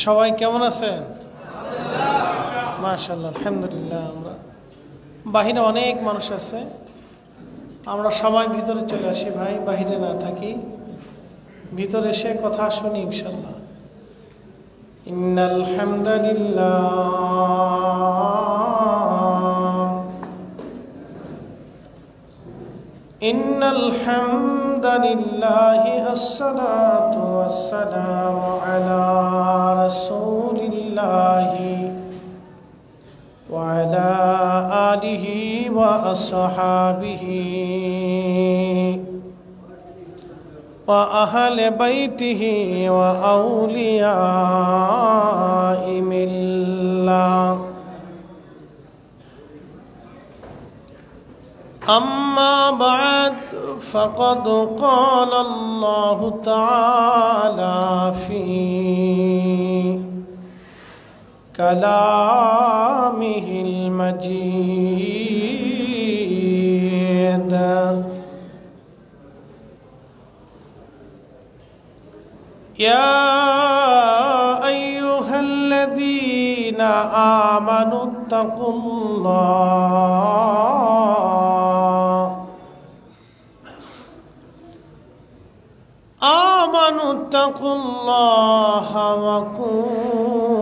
সবাই কেমন আছেন? মাশাআল্লাহ, আলহামদুলিল্লাহ। আমরা বাহিরে অনেক মানুষ আছে, আমরা সবাই ভিতরে চলে আসি ভাই, বাহিরে না থাকি, ভিতরে এসে কথা শুনি ইনশাআল্লাহ। ইন্নাল হামদুলিল্লাহ ইন্নাল হামদুলিল্লাহি আসসালাতু ওয়াসসালামু আলা রাসূলিল্লাহি ওয়া আলা আলিহি ওয়া আসহাবিহি ওয়া আহলে বাইতিহি ওয়া আউলিয়াই মিল্লাহ। أما بعد فقد قال الله تعالى في كلامه المجيد: يا أيها الذين آمنوا اتقوا الله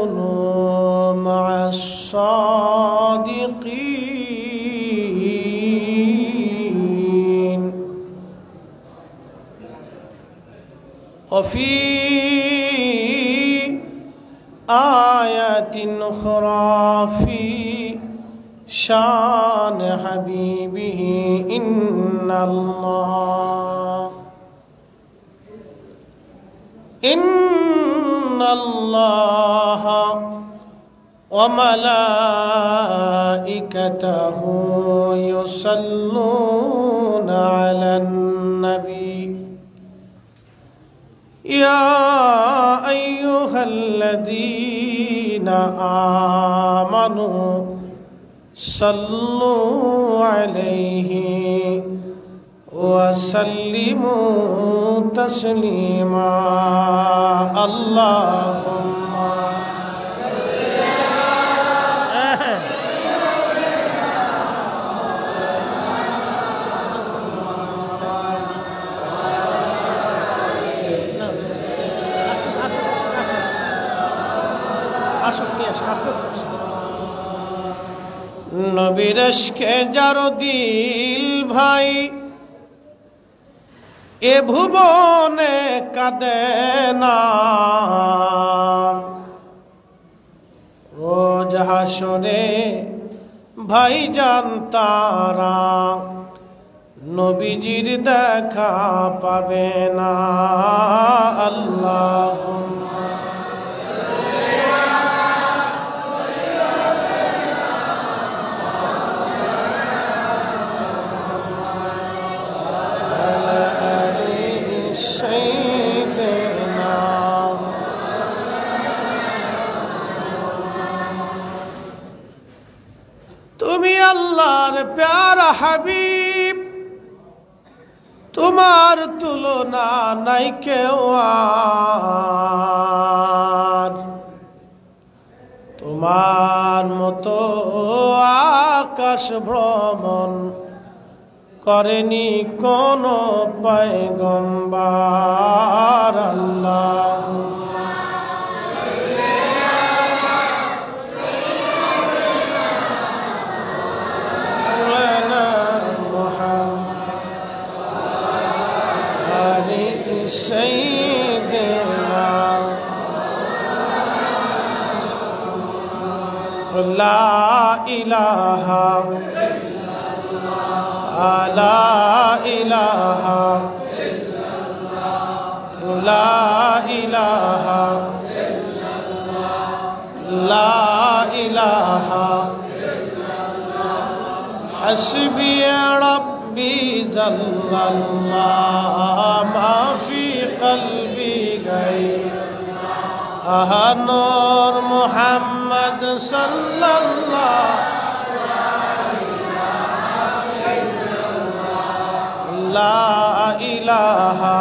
وكونوا مع الصادقين. وفي آيات أخرى في شان حبيبه: إن الله وملائكته يصلون على النبي يا أيها الذين آمنوا صلوا عليه وسلموا تسليما. اللهم صل নবীর ইশকে যার দিল ভাই, এ ভুবনে কাঁদে না। রোজ হাসরে ভাইজান তারা নবীজির দেখা পাবে না। আল্লাহুম্মা আল্লাহর প্যারা হাবিব, তোমার তুলনা নাই কেউ আর। তোমার মতো আকাশ ভ্রমণ করেনি কোন পয়গম্বর। আল্লাহুম্মা লা ইলাহা ইল্লাল্লাহ লা ইলাহা ইল্লাল্লাহ লা ইলাহা ইল্লাল্লাহ লা ইলাহা ইল্লাল্লাহ হাসবি রাব্বি জাল্লাল্লাহ মা ফি কলবি গায়রুল্লাহ নূর মুহাম্মদ সাল্লাল্লাহু লা ইলাহা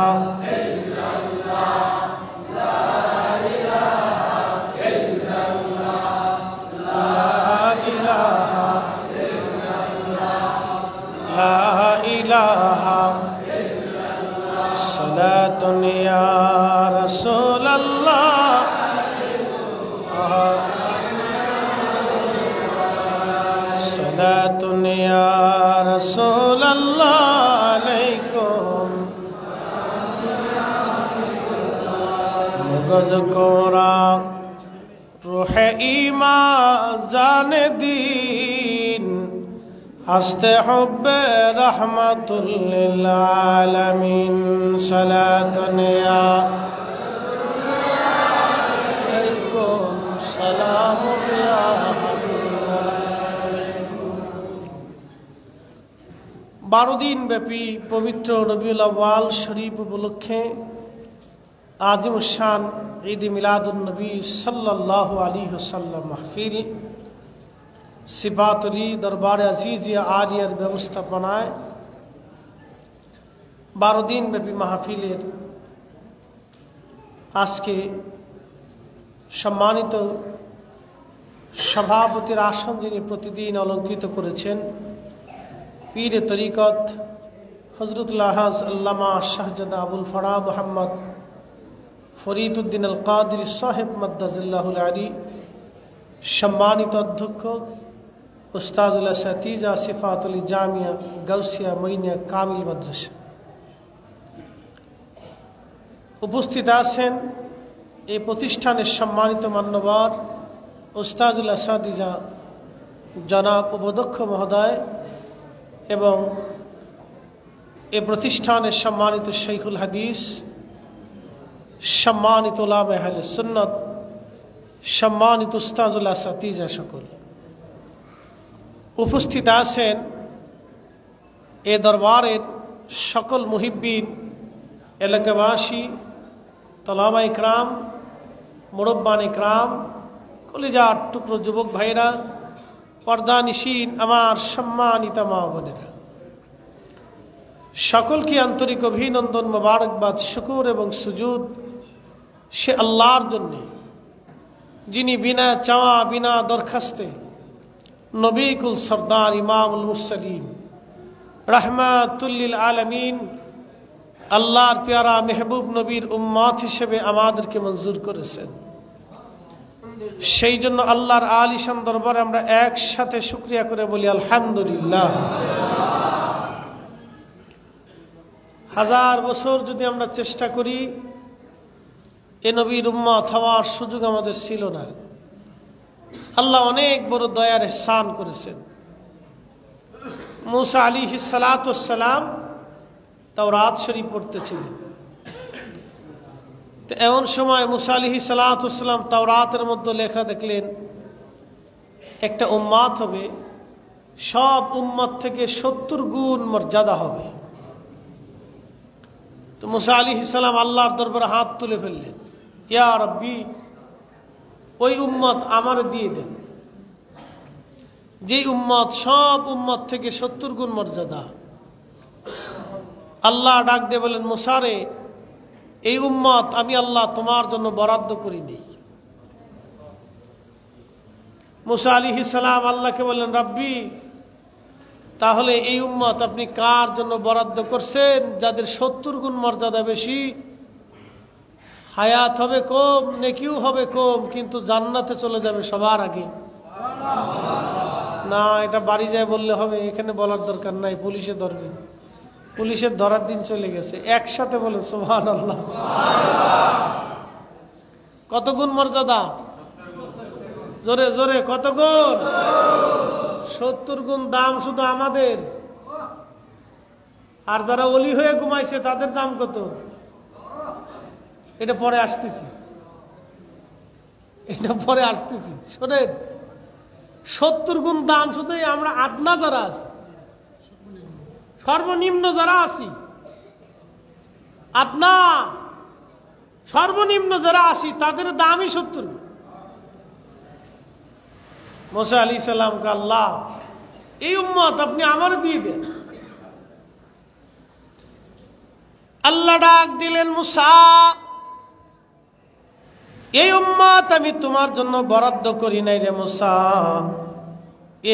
ইল্লাল্লাহ লা ইলাহা সালাতুন ইয়া রাসূলুল্লাহ সালাতুন ইয়া রাসূলুল্লাহ আলাইকুম মুগজ কোরা রূহে ঈমান জানে দিন হস্তে হুব্বে রাহমাতুল লিল আলামিন সালাতুন ইয়া আলাইকুম সালামুন ইয়া হাবিবাল্লাহ। 12 দিন ব্যাপী পবিত্র রবিউল আউয়াল শরীফ উপলক্ষে আজিম শান ঈদ মিলাদুন নবী সাল্লাল্লাহু আলাইহি ওয়াসাল্লাম মাহফিল সিবাতুলি দরবারে আজিজিয়া আলিয়ার ব্যবস্থাপনায় 12 দিন ব্যাপী মাহফিলের আজকে সম্মানিত সভাপতির আসন যিনি প্রতিদিন অলঙ্কৃত করেছেন পীর তরিকত হযরতুল আহাজ আল্লামা শাহজাদা আবুল ফরা মুহাম্মদ ফরিদউদ্দিন আল কাদির সাহেব মাদ্দাজিল্লাহুল আলী, সম্মানিত অধ্যক্ষ উস্তাজুল সাতিজা সিফাতুল জামিয়া গাউসিয়া মঈনিয়া কামিল মাদ্রাসা, উপস্থিত আছেন এই প্রতিষ্ঠানের সম্মানিত মান্যবর উস্তাজুল সাতিজা জনাব উপাধ্যক্ষ মহোদয় এবং এ প্রতিষ্ঠানের সম্মানিত শাইখুল হাদিস, সম্মানিত উলামায়ে আহলে সুন্নাত, সম্মানিত উস্তাজুল সাতিজা সকল উপস্থিত আছেন এ দরবারের সকল মুহিব্বিন, এলাকাবাসী, তলাবা ইকরাম, মুরব্বান ইকরাম, কলিজার টুকরো যুবক ভাইরা, পর্দানিশীন আমার সম্মানিত মা বোনেরা, সকলকে আন্তরিক অভিনন্দন, মোবারকবাদ, শুকর এবং সুজুদ সে আল্লাহর জন্যে যিনি বিনা চাওয়া বিনা দরখাস্তে নবী কুল সরদার ইমামুল মুরসালিন রাহমাতুল লিল আলামিন আল্লাহর প্যারা মেহবুব নবীর উম্মত হিসেবে আমাদেরকে মঞ্জুর করেছেন। সেই জন্য আল্লাহর আলিশান দরবারে আমরা একসাথে শুকরিয়া করে বলি আলহামদুলিল্লাহ। হাজার বছর যদি আমরা চেষ্টা করি এ নবীর উম্মত হওয়ার সুযোগ আমাদের ছিল না। আল্লাহ অনেক বড় দয়ার ইহসান করেছেন। মুসা আলাইহিস সালাতু ওয়াস সালাম তাওরাত শরীফ পড়তেছিলেন, তো এমন সময় মুসা আলাইহিস সালাতু ওয়াস সালাম তাওরাতের মধ্যে লেখা দেখলেন একটা উম্মত হবে, সব উম্মত থেকে 70 গুণ মর্যাদা হবে। তো মুসা আলাইহিস সালাম আল্লাহর দরবারে হাত তুলে ফেললেন, ইয়া রাব্বি, ওই উম্মত আমার দিয়ে দেন যে উম্মত সব উম্মত থেকে 70 গুণ মর্যাদা। আল্লাহ ডাক দিয়ে বলেন, মুসা রে, এই উম্মত আমি আল্লাহ তোমার জন্য বরাদ্দ করিনি। মুসা আলাইহিস সালাম আল্লাহকে বললেন, রাব্বি, তাহলে এই উম্মত আপনি কার জন্য বরাদ্দ করছেন যাদের 70 গুণ মর্যাদা বেশি, হায়াত হবে কম, নেকিও হবে কম, কিন্তু জান্নাতে চলে যাবে সবার আগে। না, এটা বাড়ি যায় বললে হবে, এখানে বলার দরকার নাই, পুলিশে ধরবে, পুলিশের ধরার দিন চলে গেছে। একসাথে বলে সুবহানাল্লাহ। কত গুণ মর্যাদা? জোরে জোরে কত গুণ? 70 গুণ দাম শুধু আমাদের। আর যারা ওলি হয়ে ঘুমাইছে তাদের দাম কত? এটা পরে আসতেছি, এটা পরে আসতেছি। শোনেন, 70 গুণ দাম শুধু আমরা আদনা যারা আছি, সর্বনিম্ন যারা আছি, আদনা সর্বনিম্ন যারা আছি তাদের দামই 70 গুণ। মুসা আলাইহিস সালামকে আল্লাহ, এই উম্মত আপনি আমার দিয়ে দেন। আল্লাহ ডাক দিলেন, মুসা, এই উম্মত আমি তোমার জন্য বরাদ্দ করি নাই রে মুসা,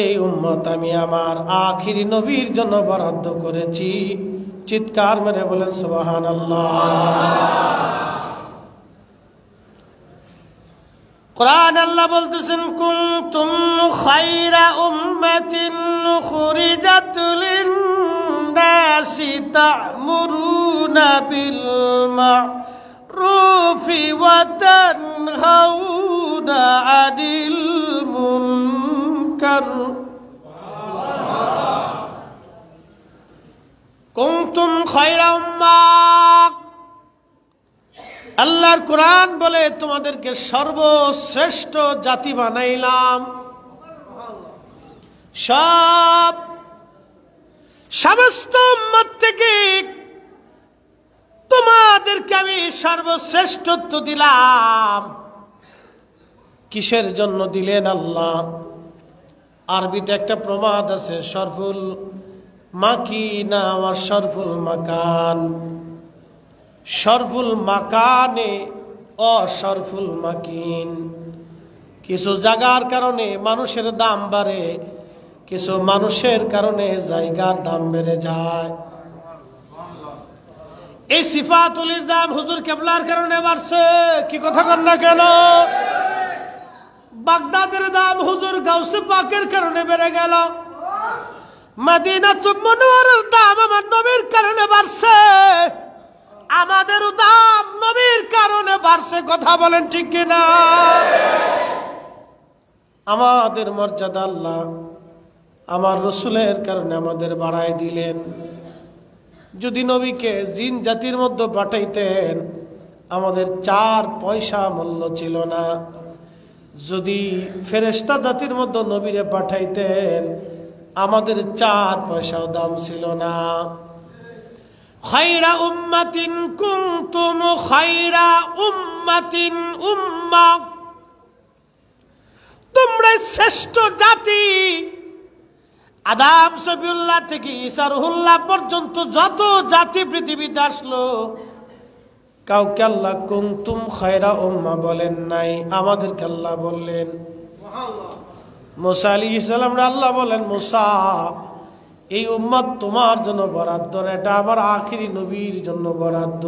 এই উম্মত আমি আমার আখিরি নবীর জন্য বরাদ্দ করেছি। চিৎকার মেরে বলেন সুবহানাল্লাহ। কুরআন আল্লাহ বলতেছেন কুনতুম খায়রা উম্মাতিন উখরিজাত লিন-নাসি তা'মুরুনা বিল মা'রুফি ওয়া তানহাউনা 'আনিল মুনকার। কুনতুম খায়রা উম্মাহ, আল্লাহর কোরআন বলে তোমাদেরকে সর্বশ্রেষ্ঠ জাতি বানাইলাম। সমস্ত উম্মত থেকে তোমাদেরকে আমি সর্বশ্রেষ্ঠত্ব দিলাম। কিসের জন্য দিলেন আল্লাহ? আরবিতে একটা প্রবাদ আছে, শরফুল মাকিনা ওয়া শরফুল মাকান। শরফুল মাকানে অশরফুল মাকিন। কিছু জায়গার কারণে মানুষের দাম বাড়ে, কিছু মানুষের কারণে জায়গার দাম বেড়ে যায়। এই সিফাতুলের দাম হুজুর কেবলার কারণে বাড়ছে, কি কথা কন না কেন? বাগদাদের দাম হুজুর গাউসে পাকের কারণে বেড়ে গেল। মদিনাতুল মুনওয়ারার দাম আমার নবীর কারণে বাড়ছে। আমাদের দাম নবীর কারণে বাড়ছে, কথা বলেন ঠিক কিনা? আমাদের মর্যাদা আল্লাহ আমার রসুলের কারণে আমাদের বাড়াই দিলেন। যদি নবীকে জিন জাতির মধ্যে পাঠাইতেন আমাদের 4 পয়সা মূল্য ছিল না। যদি ফেরেশতা জাতির মধ্যে নবীরে পাঠাইতেন আমাদের 4 পয়সাও দাম ছিল না। খায়রা উম্মাতিন কুনতুম খায়রা উম্মাতিন উম্মাহ, তোমরা শ্রেষ্ঠ জাতি। আদম সফিউল্লাহ থেকে ঈসা রুহুল্লাহ পর্যন্ত যত জাতি পৃথিবীতে আসলো কাউকে আল্লাহ কুনতুম খায়রা উম্মাহ বলেন নাই, আমাদেরকে আল্লাহ বললেন। মুসা আলাইহিস সালাম আল্লাহ বলেন, মুসা এই উম্মত তোমার জন্য বরাদ্দ না, এটা আমার আখিরি নবীর জন্য বরাদ্দ।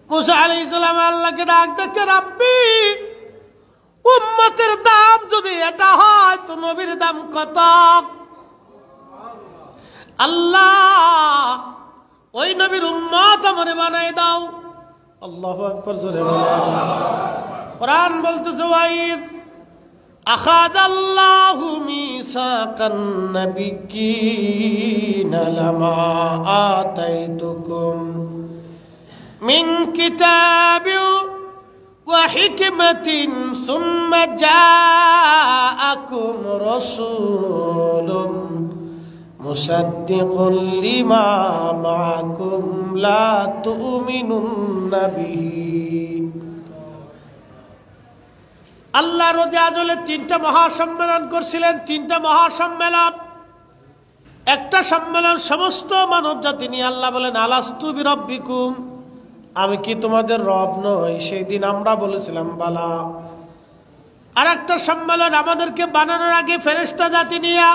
মুসা আলাইহিস সালাম আল্লাহকে ডাক দেখে, রাব্বি উম্মতের দাম যদি এটা হয় তো নবীর দাম কত? আল্লাহ ওই নবীর উম্মত আমারে বানাই দাও। আল্লাহু আকবার, জোরে বলেন। কোরআন বলতেছে, ওয়াইদ আখাযাল্লাহু মিসাকান নাবিয়্যিনা লামা আতাইতুকুম মিন কিতাবিন ওয়া হিকমাতিন সুম্মা জাআকুম রাসূলুন মুসাদ্দিকুল লিমা মাআকুম লা তুমিনুন্না বিহি। আল্লাহ রোজে আজলে 3টা মহাসম্মেলন করছিলেন। 3টা মহাসম্মেলন, একটা সম্মেলন সমস্ত মানব জাতি নিয়ে। আল্লাহ বলেন, আলাস্তু বিরব্বিকুম, আমি কি তোমাদের রব নই? সেই দিন আমরা বলেছিলাম বালা। আর একটা সম্মেলন আমাদেরকে বানানোর আগে ফেরেশতা জাতি নিয়ে,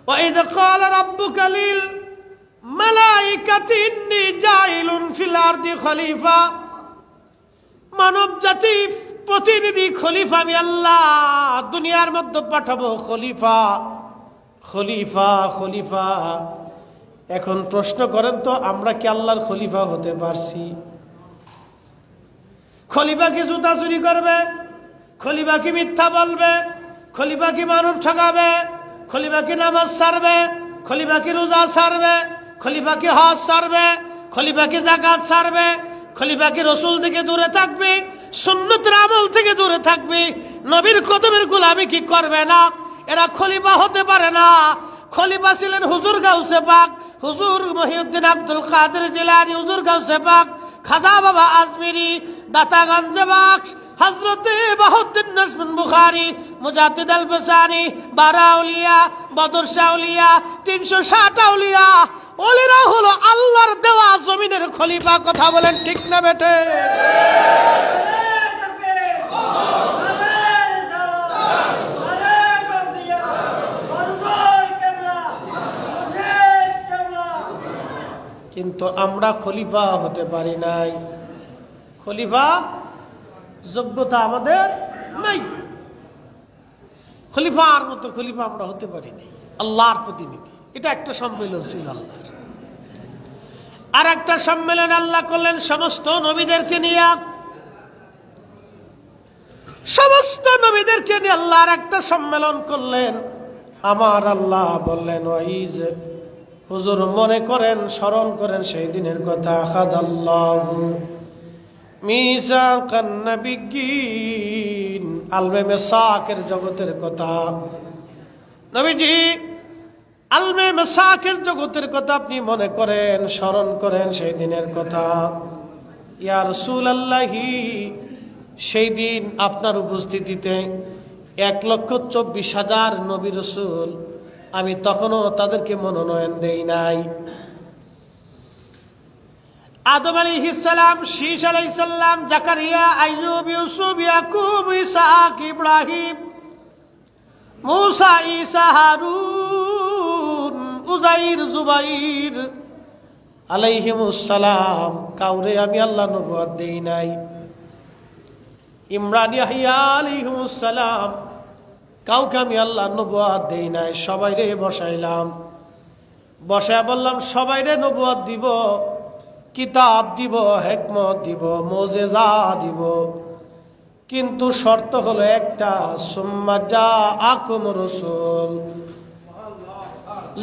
وَإِذْ قَالَ رَبُّكَ لِلْمَلَائِكَةِ إِنِّي جَاعِلٌ فِي الْأَرْضِ خَلِيفَةً, মানব জাতি প্রতিনিধি খলিফা আমি আল্লাহ দুনিয়ার মধ্যে পাঠাবো। খলিফা খলিফা খলিফা। এখন প্রশ্ন করেন তো, আমরা কি আল্লাহর খলিফা হতে পারছি? খলিফা কি জুতা চুরি করবে? খলিফা কি মিথ্যা বলবে? খলিফা কি মানব ঠকাবে? খলিফা কি নামাজ ছাড়বে? খলিফা কি রোজা ছাড়বে? খলিফা কি হজ ছাড়বে? খলিফা কি যাকাত ছাড়বে? খলিফা কি রসুল থেকে দূরে থাকবে? সুন্নতের আমল থেকে দূরে থাকবে? নবীর কদমের গোলামি কি করবে না? এরা খলিফা হতে পারে না। খলিফা ছিলেন হুজুর গাউসে পাক, হুজুর মহিউদ্দিন আব্দুল কাদের জিলানী, হুজুর গাউসে পাক খাজা বাবা আজমিরি, দাতাগঞ্জে বাক্স হযরতে বাহাউদ্দিন নাজমুল বুখারী, মুজাদ্দিদ আল ফসানি, 12 আউলিয়া, বদর শাহ আউলিয়া, 360 আউলিয়া। ওলিরা হলো আল্লাহর দেওয়া জমিনের খলিফা। কথা বলেন ঠিক না বেটে? কিন্তু আমরা খলিফা হতে পারি নাই। খলিফা যোগ্যতা আমাদের নাই, খলিফার মতো খলিফা আমরা হতে পারি নাই। আল্লাহর প্রতিনিধি, এটা একটা সম্মেলন ছিল আল্লাহর। আর একটা সম্মেলন আল্লাহ করলেন সমস্ত নবীদেরকে নিয়ে, সমস্ত নবীদেরকে নিয়ে আল্লাহর একটা সম্মেলন করলেন। আমার আল্লাহ বললেন, ওই যে হুজুর মনে করেন, স্মরণ করেন সেই দিনের কথা। আখাযাল্লাহু মিসাকান নাবিয়্যিন, আলমে মিসাকের জগতের কথা। নবীজি আলমে মিসাকের জগতের কথা আপনি মনে করেন, স্মরণ করেন সেই দিনের কথা। ইয়া রাসূলুল্লাহি, সেই দিন আপনার উপস্থিতিতে 1,24,000 নবী রাসূল, আমি তখনও তাদেরকে মনোনয়ন দেই নাই। আদম আলাইহিস সালাম, শীশ আলাইহিস সালাম, জাকারিয়া, আইয়ুব, ইউসুফ, ইয়াকুব, ইসহাক, ইব্রাহিম, মুসা, ঈসা, হারুন, উযাইর, জুবাইর আলাইহিমুস সালাম, কাউরে আমি আল্লাহ নবুয়ত দেই নাই। ইমরান, ইয়াহইয়া আলাইহিমুস সালাম, কাউকে আমি আল্লাহ নবুয়ত দেই নাই। সবাইরে বসাইলাম, বসায় বললাম সবাইরে নবুয়ত দিব, কিতাব দিব, হিকমত দিব, মুজিজা দিব, কিন্তু শর্ত হলো একটা, সুম্মা জাআকুম রাসূল।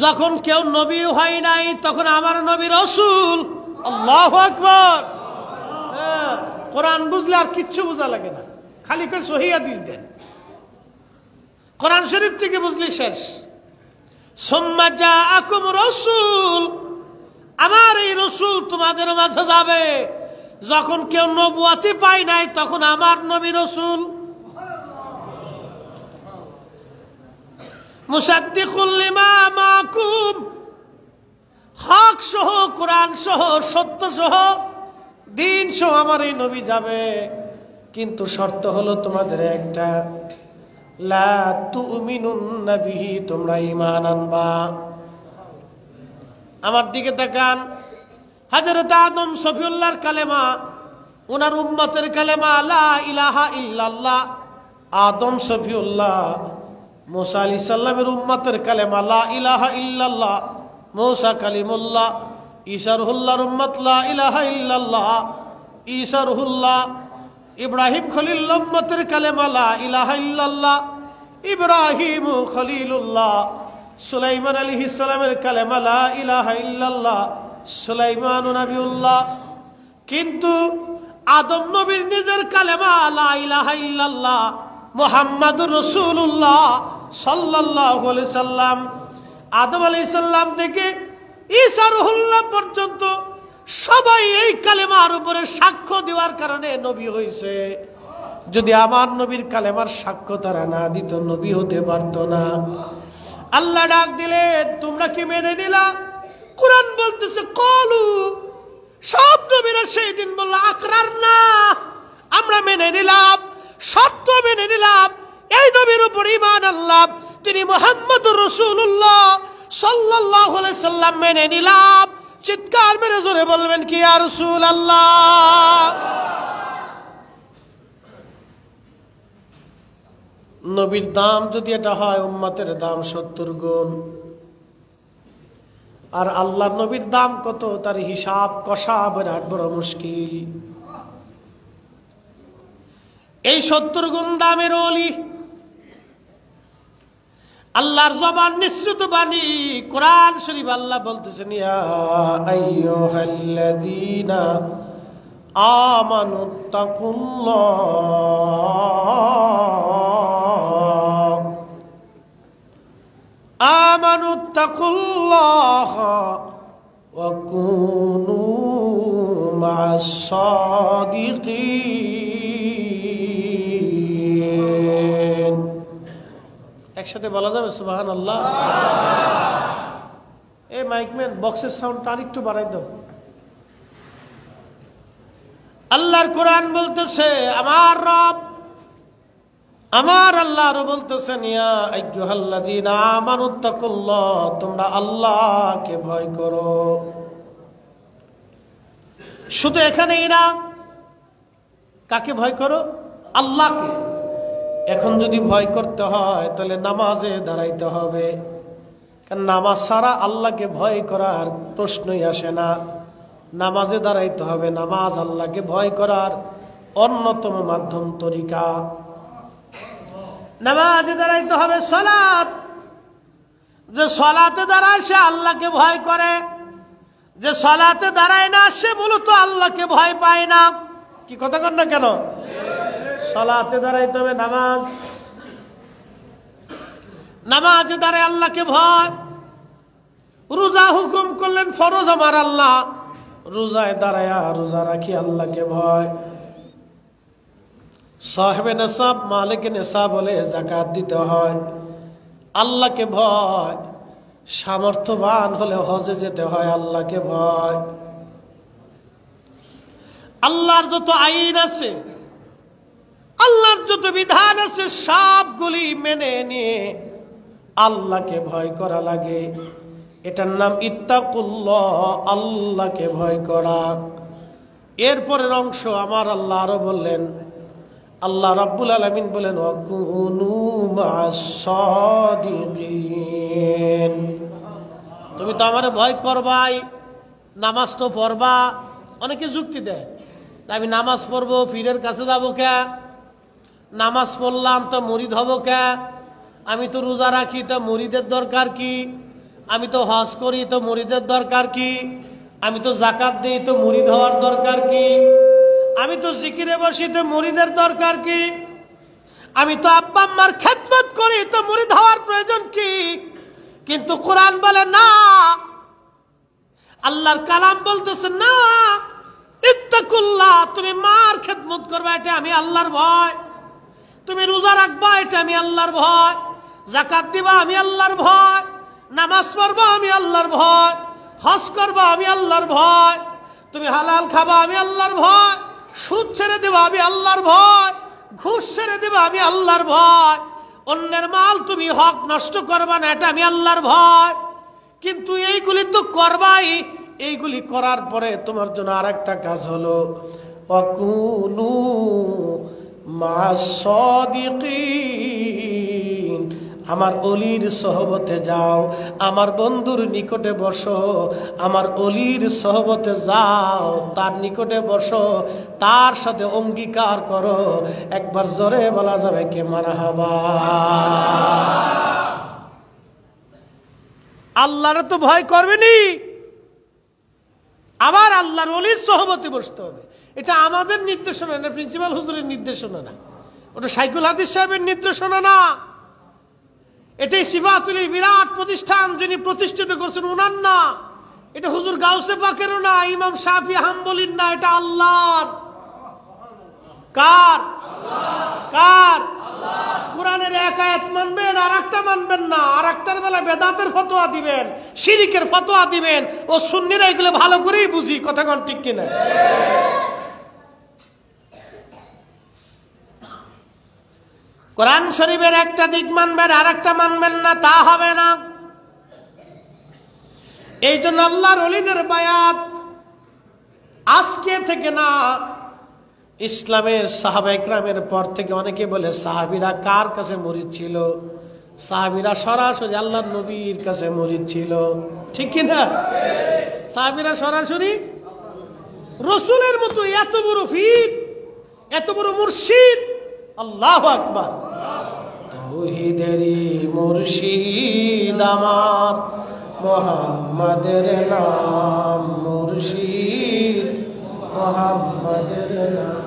যখন কেউ নবী হয় নাই তখন আমার নবী রাসূল। আল্লাহু আকবার। কোরআন বুঝলে আর কিচ্ছু বোঝা লাগে না, খালি করে সহিহ হাদিস দেন, কোরআন শরীফ থেকে বুঝলি শেষ। সুম্মা জাআকুম রাসূল, আমার এই রাসূল তোমাদের মাঝে যাবে। যখন কেউ নবুয়তি পায় নাই তখন আমার নবী রাসূল। মুসাদ্দিকুল লিমা মাকুম, হক সহ, কোরআন সহ, সত্য সহ, দিন সহ আমার এই নবী যাবে। কিন্তু শর্ত হলো তোমাদের একটা, লা তুমিনুন্না বিহি, তোমরা ঈমান আনবা। আমার দিকে তাকান, হযরত আদম সফিউল্লাহর কালেমা, ওনার উম্মতের কালেমা লা ইলাহা ইল্লাল্লাহ। আদম সফিউল্লাহ, মুসা আলাইহিস সালামের উম্মতের কালেমা লা ইলাহা ইল্লাল্লাহ। মুসা কালিমুল্লাহ, ঈসা রুহুল্লাহর উম্মত লা ইলাহা ইল্লাল্লাহ, ঈসা রুহুল্লাহ। ইব্রাহিম খলিলুল্লাহ উম্মতের কালেমা লা ইলাহা ইল্লাল্লাহ, ইব্রাহিম খলিলুল্লাহ। সুলাইমান আলাইহিস সালামের কালেমা লা ইলাহা ইল্লাল্লাহ, সুলাইমান নবিউল্লাহ। কিন্তু আদম নবীর নিজের কালেমা লা ইলাহা ইল্লাল্লাহ, মুহাম্মাদুর রাসূলুল্লাহ সাল্লাল্লাহু আলাইহি সাল্লাম। আদম আলাইহিস সালাম থেকে ঈসা রুহুল্লাহ পর্যন্ত সবাই এই কালেমার উপরে সাক্ষ্য দেওয়ার কারণে নবী হয়েছে। যদি আমার নবীর কালেমার সাক্ষ্য তারা না দিত, নবী হতে পারত না। আল্লাহ ডাক দিলেন, তোমরা কি মেনে নিলা? কোরআন বলতেছে কলু, সব নবীরা সেই দিন বলল আকরারনা, আমরা মেনে নিলাম, শর্ত মেনে নিলাম, এই নবীর উপর ঈমান আনলাম, তিনি মুহাম্মদুর রাসূলুল্লাহ সাল্লাল্লাহু আলাইহি সাল্লাম মেনে নিলাম। চিৎকার মেরে জোরে বলবেন কি ইয়া রাসূলুল্লাহ। নবীর দাম যদি এটা হয়, উম্মতের দাম 70 গুণ। আর আল্লাহ নবীর দাম কত, তার হিসাব কষা বিরাট বড় মুশকিল। এই 70 গুণ দামের ওলি, আল্লাহর জবান নিঃসৃত বাণী, কোরআন শরীফ আল্লাহ বলতেছেন, ইয়া আইয়ুহাল্লাযীনা আমানুত্তাকুল্লাহ ওয়া কুনু মা'আস সাদিকিন। একসাথে বলা যাবে সুবহানাল্লাহ? এই মাইকম্যান বক্সের সাউন্ডটা আরেকটু বাড়াই দাও। আল্লাহর কোরআন বলতেছে, আমার রব, আমার আল্লাহ বলতেছেন, ইয়া আইয়ুহাল্লাযীনা আমানুত্তাকুল্লাহ, তোমরা আল্লাহকে ভয় করো। শুধু এখানেই না, কাকে ভয় করো? আল্লাহকে। এখন যদি ভয় করতে হয় তাহলে নামাজে দাঁড়াইতে হবে, কারণ নামাজ ছাড়া আল্লাহকে ভয় করার প্রশ্নই আসে না। নামাজে দাঁড়াইতে হবে। নামাজ আল্লাহকে ভয় করার অন্যতম মাধ্যম, তরিকা। নামাজে দাঁড়াইতে হবে। সালাত, যে সালাতে দাঁড়ায় সে আল্লাহকে ভয় করে, যে সালাতে দাঁড়ায় না সে মূলত আল্লাহকে ভয় পায় না। কি কথা কন না কেন? সালাতে দাঁড়াইতে হবে। নামাজে দাঁড়ায় আল্লাহকে ভয়। রোজা হুকুম করলেন ফরজ আমার আল্লাহ, রোজায় দাঁড়ায়া রোজা রাখি আল্লাহকে ভয়। সাহেবে নেশাব মালিক নেশাব বলে যাকাত দিতে হয়, আল্লাহকে ভয়। সামর্থ্যবান হলে হজে যেতে হয়, আল্লাহকে ভয়। আল্লাহর যত আইন আছে, আল্লাহর যত বিধান আছে সবগুলি মেনে নিয়ে আল্লাহকে ভয় করা লাগে। এটার নাম ইত্তাকুল্লাহ, আল্লাহকে ভয় করা। এরপরের অংশ আমার আল্লাহ আরো বললেন, আল্লাহ রাব্বুল আলামিন বলেন ওয়াকুনু মা'আস সাদিকিন। তুমি তো আমারে ভয় করবাই, নামাজ তো পড়বা। অনেকে যুক্তি দেয়, আমি নামাজ পড়বো পীরের কাছে যাবো কে? নামাজ পড়লাম তো মুরিদ হব কে? আমি তো রোজা রাখি তো মুরিদের দরকার কি? আমি তো হজ করি তো মুরিদের দরকার কি? আমি তো যাকাত দিই তো মুরিদ হওয়ার দরকার কি? আমি তো জিকিরে বসি তো মুরিদের দরকার কি? আমি তো আব্বা আম্মার খেদমত করি তো মুরিদ হওয়ার প্রয়োজন কি? কিন্তু কোরআন বলে না, আল্লাহর কালাম বলতেছে না, ইত্তাকুল্লাহ, তুমি মার খেদমত করবা, এটা আমি আল্লাহর ভয়। তুমি রোজা রাখবা, এটা আমি আল্লাহর ভয়। যাকাত দিবা, আমি আল্লাহর ভয়। নামাজ পড়বা, আমি আল্লাহর ভয়। হজ করবা, আমি আল্লাহর ভয়। তুমি হালাল খাবা, আমি আল্লাহর ভয়। সুদ ছেড়ে দেবা, আমি আল্লাহর ভয়। ঘুষ ছেড়ে দেবা, আমি আল্লাহর ভয়। অন্যের মাল তুমি হক নষ্ট করবা না, এটা আমি আল্লাহর ভয়। কিন্তু এইগুলি তো করবাই। এইগুলি করার পরে তোমার জন্য আরেকটা কাজ হলো ওয়াকুনু মা'আস সাদিকিন। আমার অলির সহবতে যাও, আমার বন্ধুর নিকটে বসো, আমার অলির সহবতে যাও, তার নিকটে বসো, তার সাথে অঙ্গীকার করো। একবার জোরে বলা যাবে কে মারহাবা। আল্লাহরে তো ভয় করবেনি, আবার আল্লাহর অলির সহবতে বসতে হবে। এটা আমাদের নির্দেশনা না, প্রিন্সিপাল হুজুরের নির্দেশনা না, ওটা শাইখুল হাদিস সাহেবের নির্দেশনা না। এটাই সিফাতুল বিরাট প্রতিষ্ঠান যিনি প্রতিষ্ঠিত করছেন উনার না। এটা হুজুর গাউসে পাকেরও না, ইমাম শাফি হাম্বলির না, এটা আল্লাহর। কার? কার? কোরআনের এক আয়াত মানবেন আর একটা মানবেন না, আর একটার বেলা বেদাতের ফতোয়া দিবেন, শিরিকের ফতোয়া দিবেন। ও সুন্নিরা এগুলো ভালো করেই বুঝি, কথা কোন ঠিক কিনা? কোরআন শরীফের একটা দিক মানবেন আর একটা মানবেন না, তা হবে না। এই জন্য আল্লাহর ওলিদের বায়াত আজকে থেকে না, ইসলামের সাহাবা ইকরামের পর থেকে অনেকে বলে সাহাবীরা কার কাছে মুরিদ ছিল? সাহাবীরা সরাসরি আল্লাহর নবীর কাছে মুরিদ ছিল, ঠিক কিনা? সাহাবীরা সরাসরি রাসূলের মতো এত বড় পীর, এত বড় মুর্শিদ। আল্লাহু আকবার। তাওহীদেরই মুর্শিদ আমার মুহাম্মাদের নাম, মুর্শিদ মুহাম্মাদের নাম।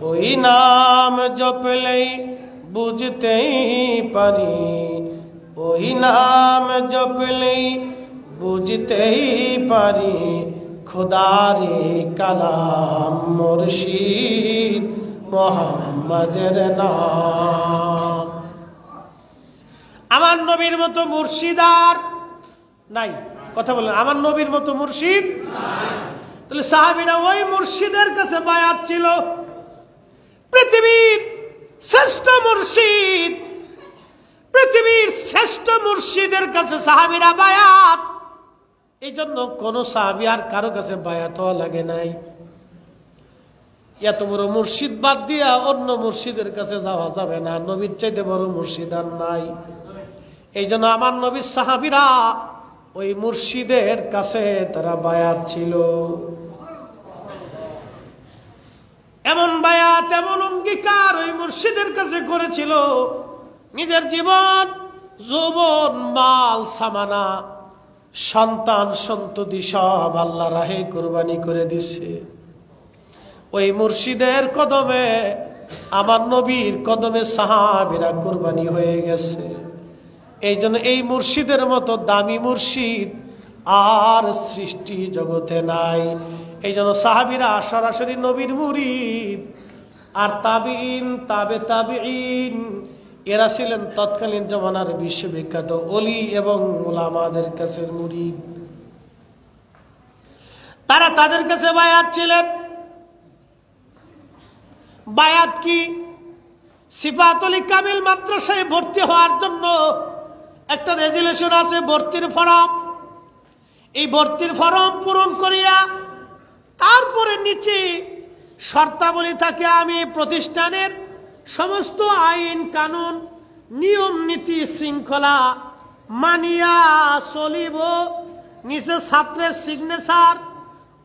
ওই নাম জপলেই বুঝতেই পারি, ওই নাম জপলেই বুঝতেই পারি, খোদারে কালাম মুর্শিদ মুহাম্মাদের নাম। আমার নবীর মতো মুর্শিদার নাই, কথা বলেন, আমার নবীর মতো মুর্শিদ নাই। তাহলে সাহাবীরা ওই মুর্শিদের কাছে বায়াত ছিল। পৃথিবীর শ্রেষ্ঠ মুর্শিদ, পৃথিবীর শ্রেষ্ঠ মুর্শিদের কাছে সাহাবীরা বায়াত। এই জন্য কোন সাহাবী আর কারো কাছে বায়াত হওয়া লাগে নাই। এত বড় মুর্শিদ বাদ দিয়া অন্য মুর্শিদের কাছে যাওয়া যাবে না, নবীর চাইতে বড় মুর্শিদ আর নাই। এই জন্য আমার নবীর সাহাবীরা ওই মুর্শিদের কাছে তারা বায়াত ছিল। এমন বায়াত, এমন অঙ্গীকার ওই মুর্শিদের কাছে করেছিল, নিজের জীবন, যৌবন, মাল, সামানা, সন্তান সন্ততি সব আল্লাহ রাহে কুরবানি করে দিছে। ওই মুর্শিদের কদমে, আমার নবীর কদমে সাহাবীরা কুরবানি হয়ে গেছে। এই জন্য এই মুর্শিদের মতো দামি মুর্শিদ আর সৃষ্টি জগতে নাই। এই জন্য সাহাবীরা সরাসরি নবীর মুরিদ, আর তাবিঈন, তাবে তাবিঈন এরা ছিলেন তৎকালীন জমানার বিশ্ববিখ্যাত ওলি এবং উলামাদের কাছে মুরিদ। তারা তাদের কাছে বায়াত ছিলেন। বায়াত কি? সিফাতুল কামিল মাদ্রাসায় ভর্তি হওয়ার জন্য একটা রেজুলেশন আছে, ভর্তির ফরম। এই ভর্তির ফরম পূরণ করিয়া তারপরে নিচে শর্তাবলী থাকে, আমি প্রতিষ্ঠানের সমস্ত আইন কানুন, নিয়ম নীতি শৃঙ্খলা মানিয়া চলিব। নিচে ছাত্রের সিগনেচার,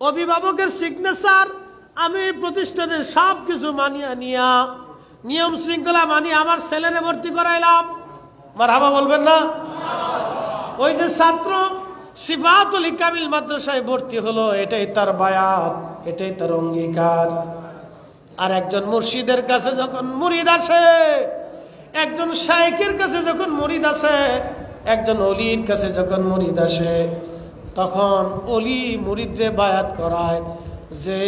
অভিভাবকের সিগনেচার, আমি প্রতিষ্ঠানের সব কিছু মানিয়া নিয়া, নিয়ম শৃঙ্খলা মানিয়ে আমার ছেলেরে ভর্তি করাইলাম। মারহাবা বলবেন না? ওই যে ছাত্র সিফাতুল কামিল মাদ্রাসায় ভর্তি হলো, এটাই তার বায়াত, এটাই তার অঙ্গীকার। আর একজন মুর্শিদের কাছে যখন মুরিদ আসে, একজন শাইখের কাছে যখন মুরিদ আসে, একজন অলির কাছে যখন মুরিদ আসে, তখন অলি মুরিদরে বায়াত করায় যে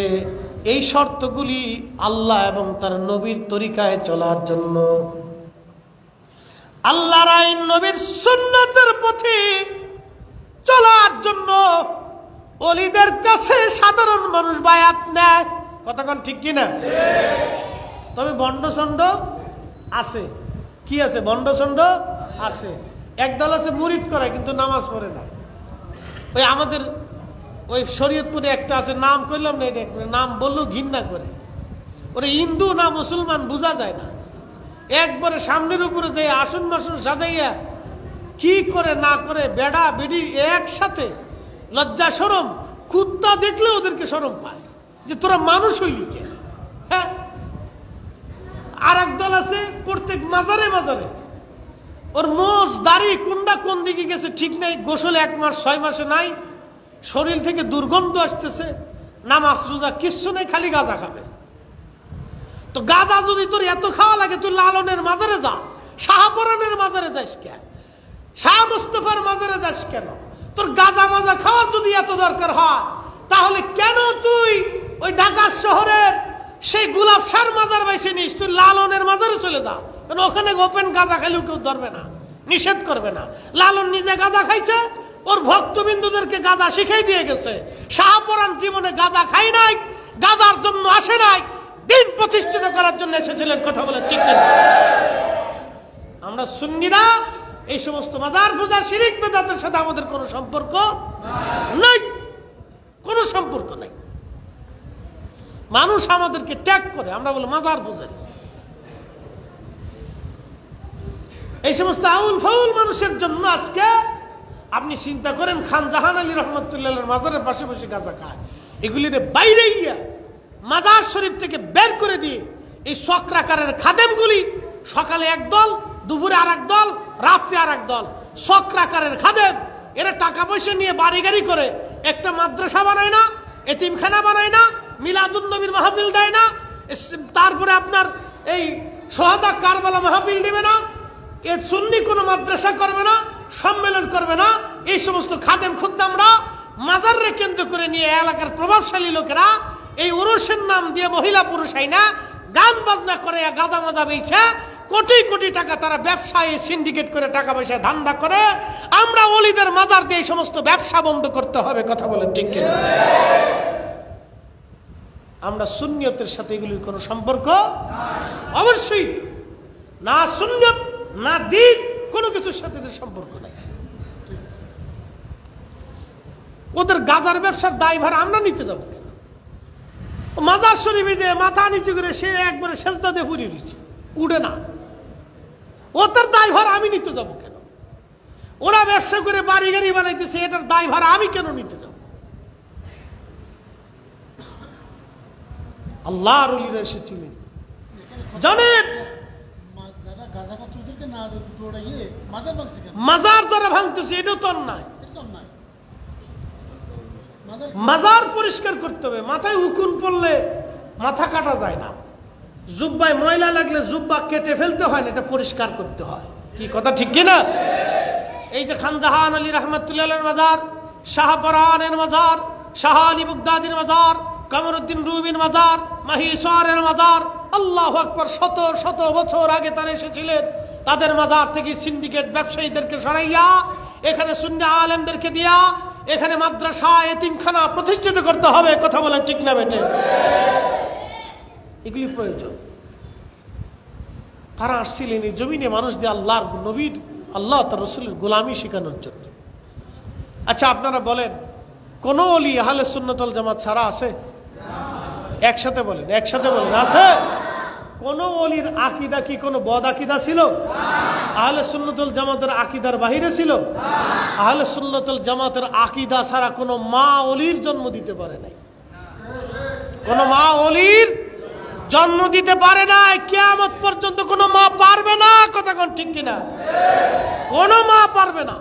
এই শর্তগুলি আল্লাহ এবং তার নবীর তরিকায় চলার জন্য, আল্লাহর আইন নবীর সুন্নতের পথে চলার জন্য অলিদের কাছে সাধারণ মানুষ বায়াত নেয়। কতক্ষণ ঠিক কিনা? তবে বন্ডসন্ড আছে। কি আছে? বন্ডসন্ড আছে। একদল আছে মুরিদ করে কিন্তু নামাজ পড়ে না। ওই আমাদের ওই শরীয়তপুরে একটা আছে, নাম করলাম না, এটা নাম বললেও ঘৃণা করে। ওরা হিন্দু না মুসলমান বোঝা যায় না। একবারে সামনের উপরে যে আসন মাসন সাজাইয়া কি করে না করে, বেড়া বেড়ি একসাথে, লজ্জা শরম, কুত্তা দেখলে ওদেরকে শরম পায় যে তোরা মানুষ হইলি কে। হ্যাঁ, আর এক দল আছে প্রত্যেক মাজারে মাজারে ওর মোজ দাড়ি কোনটা কোন দিকে গেছে ঠিক নাই, গোসল 1 মাস 6 মাসে নাই, শরীর থেকে দুর্গন্ধ আসতেছে, নামাজ রোজা কিচ্ছু নেই, খালি গাঁজা খাবে। তো গাঁজা যদি তোর এত খাওয়া লাগে, তুই লালনের মাজারে যা, শাহপরানের মাজারে যাস কেন, শাহ মুস্তফার মাজারে যাস কেন? তোর গাঁজা মাজা খাওয়ার যদি এত দরকার হয়, তাহলে কেন তুই ওই ঢাকা শহরের সেই গোলাপ শাহর মাজার বাইসে নিস? তুই লালনের মাজারে চলে যা, কারণ ওখানে ওপেন গাঁজা খাইলেও কেউ ধরবে না, নিষেধ করবে না। লালন নিজে গাঁজা খাইছে, ওর ভক্তবিন্দুদেরকে গাঁজা শিখাই দিয়ে গেছে। শাহপরান জীবনে গাঁজা খাই নাই, গাঁজার জন্য আসে নাই, দিন প্রতিষ্ঠিত করার জন্য এসেছিলেন। কথা বলে ঠিক না? আমরা সুন্নিরা এই সমস্ত মাজার পূজা শিরিক বেদাতের সাথে আমাদের কোনো সম্পর্ক নাই, কোনো সম্পর্ক নাই। মানুষ আমাদেরকে ট্যাগ করে, আমরা বলি মাজার পূজারি। এই সমস্ত আউল ফাউল মানুষের জন্য আজকে আপনি চিন্তা করেন, খান জাহান আলী রহমতুল্লাহ মাজারের পাশে বসে গাঁজা খায়, এগুলিতে বাইরে গিয়া মাজার শরীফ থেকে বের করে দিয়ে এই চক্রাকারের খাদেমগুলি সকালে এক দল, দুপুরে আর এক দল, রাত্রে আর এক দল, চক্রাকারের খাদেম। এরা টাকা পয়সা নিয়ে বাড়ি গাড়ি করে একটা মাদ্রাসা বানায় না, এতিমখানা বানায় না, মিলাদুন নবীর মাহফিল দেয় না, তারপরে আপনার এই সোহাদা কারবালা মাহফিল দিবে না, এর সুন্নি কোনো মাদ্রাসা করবে না, সম্মেলন করবে না। এই সমস্ত খাদেম খুদ্দামরা মাজারে কেন্দ্র করে নিয়ে এলাকার প্রভাবশালী লোকেরা এই উরুসের নাম দিয়ে মহিলা পুরুষ আইনা গান বাজনা করে, গাঁজা মাজা বেচে কোটি কোটি টাকা তারা ব্যবসায় সিন্ডিকেট করে টাকা পয়সা ধান্দা করে। আমরা ওলিদের মাজার দিয়ে এই সমস্ত ব্যবসা বন্ধ করতে হবে। কথা বলেন ঠিক কিনা? আমরা সুন্নিয়তের সাথে এগুলির কোনো সম্পর্ক অবশ্যই না, সুন্নিয়ত না দিক কোনো কিছুর সাথে সম্পর্ক নাই। ওদের গাজার ব্যবসার দায়ভার আমরা নিতে যাবো কেন? মাজার শরীফে যে মাথা নিচু করে সে একবারে সেজদা দিয়ে পুড়িয়ে দিচ্ছে, উঠে না। ওদের দায়ভার আমি নিতে যাবো কেন? ওরা ব্যবসা করে বাড়ি গাড়ি বানাইতেছে, এটার দায়ভার আমি কেন নিতে যাব? আল্লাহর ওলিরা এসেছিলেন জানেন, মাজার যারা ভাঙতেছে এটা তো অন্যায়। মাজার পরিষ্কার করতে হবে। মাথায় উকুন পড়লে মাথা কাটা যায় না, জুব্বায় ময়লা লাগলে জুব্বা কেটে ফেলতে হয় না, এটা পরিষ্কার করতে হয়। কি কথা ঠিক কিনা? এই যে খান জাহান আলী রহমতুল্লাহ মাজার, শাহপরানের মাজার, শাহ আলী বুগদাদির মাজার, কামরুদ্দিন রুবির মাজার, মাহিসরের মাজার, আল্লাহু আকবার, শত শত বছর আগে তারা এসেছিলেন। তাদের মাজার থেকে সিন্ডিকেট ব্যবসায়ীদেরকে সরাইয়া এখানে সুন্নি আলেমদেরকে দিয়া এখানে মাদ্রাসা এতিমখানা প্রতিষ্ঠিত করতে হবে। কথা বলেন ঠিক না বেটে? এগুলি প্রয়োজন। তারা আসছিলেন এই জমিনে মানুষদের আল্লাহর নবীর, আল্লাহ তার রসুলের গোলামি শেখানোর জন্য। আচ্ছা আপনারা বলেন, কোন ওলি আহলে সুন্নাত ওয়াল জামাত ছাড়া আছে? একসাথে বলেন, একসাথে বলেন, আছে? কোন ওলির আকীদা কি কোনো বদ আকীদা ছিল? আহলে সুন্নাত ওয়াল জামাতের আকীদার বাহিরে ছিল? আহলে সুন্নাত ওয়াল জামাতের আকীদা ছাড়া কোনো মা ওলির জন্ম দিতে পারে নাই। কোন মা ওলির জন্ম দিতে পারে নাই, কিয়ামত পর্যন্ত কোনো মা পারবে না। কথা কোন ঠিক কিনা? কোন মা পারবে না।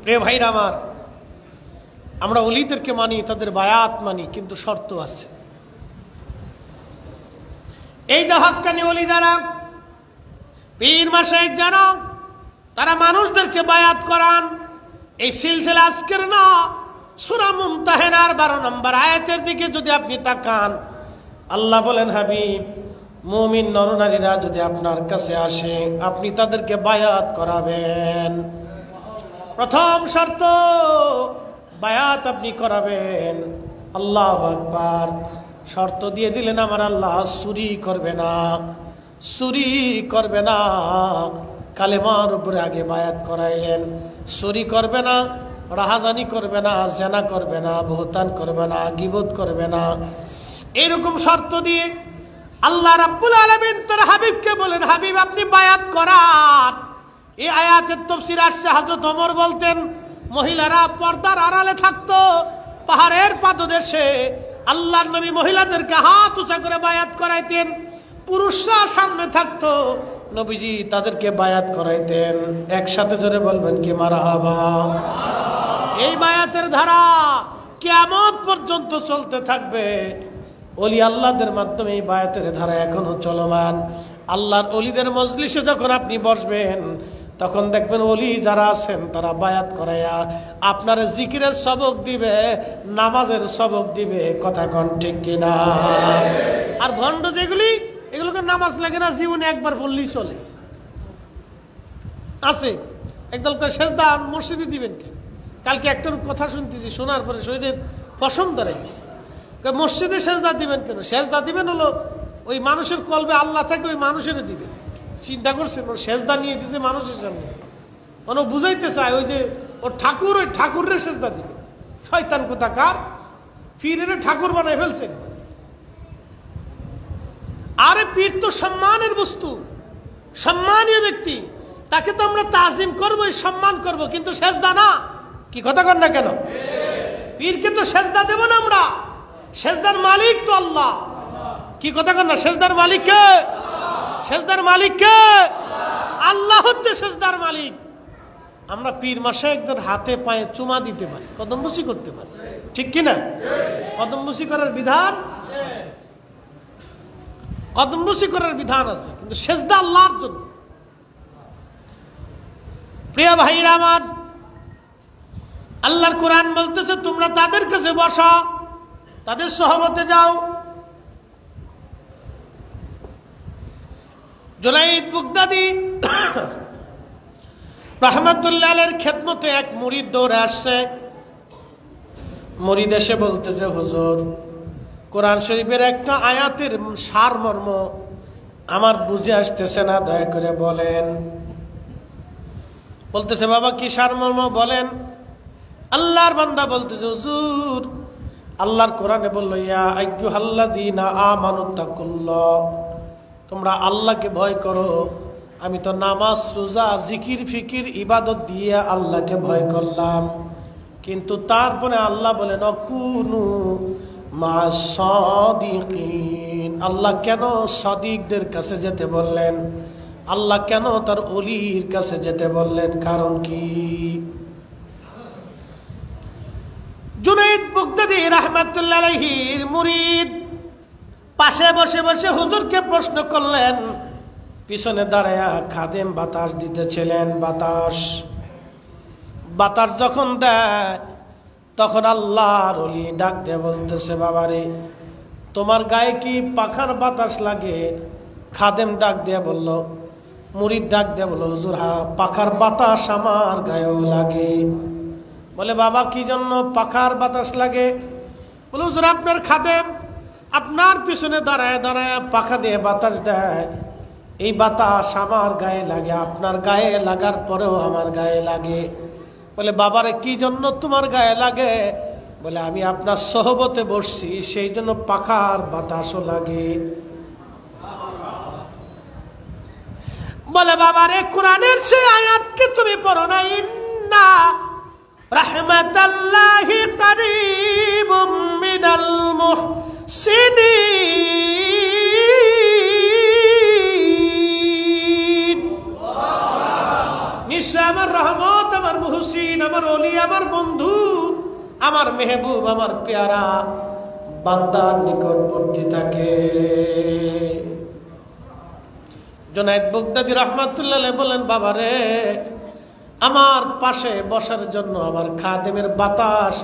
প্রিয় ভাইরা আমার, আমরা ওলিদেরকে মানি, তাদের বায়াত মানি, কিন্তু শর্ত আছে। এই যে হক্কানি ওলি যারা, পীর মাশায়েখ যারা, তারা মানুষদেরকে বায়াত করান, এই সিলসিলা আজকের না, সূরা মুমতাহিনার 12 নম্বর আয়াতের দিকে যদি আপনি তাকান, আল্লাহ বলেন, হাবিব, মুমিন নরনারীরা যদি আপনার কাছে আসে, আপনি তাদেরকে বায়াত করাবেন। প্রথম শর্ত, বায়াত আপনি করাবেন। আল্লাহু আকবার। শর্ত দিয়ে দিলেন আমার আল্লাহ, চুরি করবে না, চুরি করবে না। কালেমার উপরে আগে বায়াত করাইলেন। চুরি করবে না, রাহাজানি করবে না, জেনা করবে না, বহতান করবে না, গীবত করবে না। এরকম শর্ত দিয়ে আল্লাহ রাব্বুল আলামিন তার হাবিবকে বলেন, হাবিব আপনি বায়াত করান। এই আয়াতের তাফসীর আসছে, হযরত ওমর বলতেন, মহিলারা পর্দার আড়ালে থাকতো, পাহাড়ের পাদদেশে আল্লাহর নবী মহিলাদেরকে হাত উঁচা করে বায়াত করাইতেন। পুরুষরা সামনে থাকতো, নবীজি তাদেরকে বায়াত করাইতেন। একসাথে জোরে বলবেন কি মারহাবা। এই বায়াতের ধারা কিয়ামত পর্যন্ত চলতে থাকবে। ওলি আল্লাহদের মাধ্যমে এই বায়াতের ধারা এখনো চলমান। আল্লাহর ওলিদের মজলিসে যখন আপনি বসবেন, তখন দেখবেন ওলি যারা আছেন তারা বায়াত করাইয়া আপনার জিকিরের সবক দিবে, নামাজের সবক দিবে। কথা কোন ঠিক কিনা? আর ভণ্ড যেগুলি, এগুলোকে নামাজ লাগে না, জীবনে একবার পড়লেই চলে। আছে একদল সেজদা মসজিদে দিবেন কেন? কালকে একটার কথা শুনতেছি, শোনার পরে শরীরের পশম দাঁড়াই গেছে। মসজিদে সেজদা দিবেন কেন? সেজদা দিবেন হলো ওই মানুষের কলবে আল্লাহ থাকে, ওই মানুষের দিবেন। চিন্তা করছেন, ওর সেজদা নিয়ে দিছে মানুষের সামনে, মানে বুঝাইতে চায় ওই যে ওর ঠাকুর, ওই ঠাকুরের সেজদা দিবে। শয়তান কোথাকার, পীরের ঠাকুর বানায় ফেলছেন। আরে পীর তো সম্মানের বস্তু, সম্মানীয় ব্যক্তি, তাকে তো আমরা তাজিম করবো, সম্মান করব, কিন্তু সেজদা না। কি কথা কর না কেন? পীরকে তো সেজদা দেব না আমরা, সেজদার মালিক তো আল্লাহ। কি কথা কর না? সেজদার মালিক কে? সেজদার মালিক কে? আল্লাহ হচ্ছে সেজদার মালিক। আমরা পীর মাশায়েখদের হাতে পায়ে চুমা দিতে পারি, কদমবুসি করতে পারি, ঠিক কিনা? কদমবুসি করার বিধান, কদমবুসি করার বিধান আছে, কিন্তু সেজদা আল্লাহর জন্য। প্রিয় ভাইরা আমার, আল্লাহর কোরআন বলতেছে তোমরা তাদের কাছে বসো, তাদের সহবতে যাও। জুনাইদ বুগদাদি রাহমাতুল্লাহ আলাইহির খেদমতে এক মুরিদ দৌড়ে আসছে। মুরিদ এসে বলতেছে, হুজুর, কোরআন শরীফের একটা আয়াতের সারমর্ম আমার বুঝে আসতেছে না, দয়া করে বলেন। বলতেছে বাবা কি সারমর্ম বলেন। আল্লাহর বান্দা বলতেছে হুজুর আল্লাহর কোরআনে বলল ইয়া আইয়ুহাল্লাযীনা আমানুত্তাকুল্লাহ, তোমরা আল্লাহকে ভয় করো। আমি তো নামাজ রোজা জিকির ফিকির ইবাদত দিয়ে আল্লাহকে ভয় করলাম, কিন্তু তারপরে আল্লাহ বলেন অকুনু মা'আস সাদিকিন। আল্লাহ কেন সাদিকদের কাছে যেতে বললেন? আল্লাহ কেন তার ওলির কাছে যেতে বললেন? কারণ কি? জুনাইদ বাগদাদী রাহমাতুল্লাহ আলাইহির মুরিদ পাশে বসে বসে হুজুরকে প্রশ্ন করলেন। পিছনে দাঁড়ায়া খাদেম বাতাস দিতেছিলেন। বাতাস যখন দেয় তখন আল্লাহর ওলি ডাক দিয়ে বলতেছে বাবারে তোমার গায়ে কি পাখার বাতাস লাগে? খাদেম ডাক দিয়ে বলল, মুরিদ ডাক দিয়ে বলল হুজুর হ্যাঁ পাখার বাতাস আমার গায়েও লাগে। বলে বাবা কি জন্য পাখার বাতাস লাগে? বলে হুজুর আপনার খাদেম আপনার পিছনে দাঁড়ায় দাঁড়ায় পাখা দিয়ে বাতাস দেয়, এই বাতাস আমার গায়ে লাগে, আপনার গায়ে লাগার পরেও আমার গায়ে লাগে। বলে বাবারে কি জন্য তোমার গায়ে লাগে? বলে আমি আপনার সোহবতে বসছি সেই জন্য পাখার বাতাসও লাগে। বলে বাবারে কোরআনের সে আয়াতকে তুমি পড়ো না, ইন্না রাহমাতাল্লাহি কারীবুম মিনাল মুহসিনিন। নিশ্চয় আমার রহমত আমার মুহসিন আমার ওলি আমার বন্ধু আমার মেহবুব আমার পেয়ারা বান্দার নিকটবর্তী থাকে। জুনাইদ বাগদাদী রাহমাতুল্লাহ আলাইহি বলেন বাবারে আমার পাশে বসার জন্য আমার খাদেমের বাতাস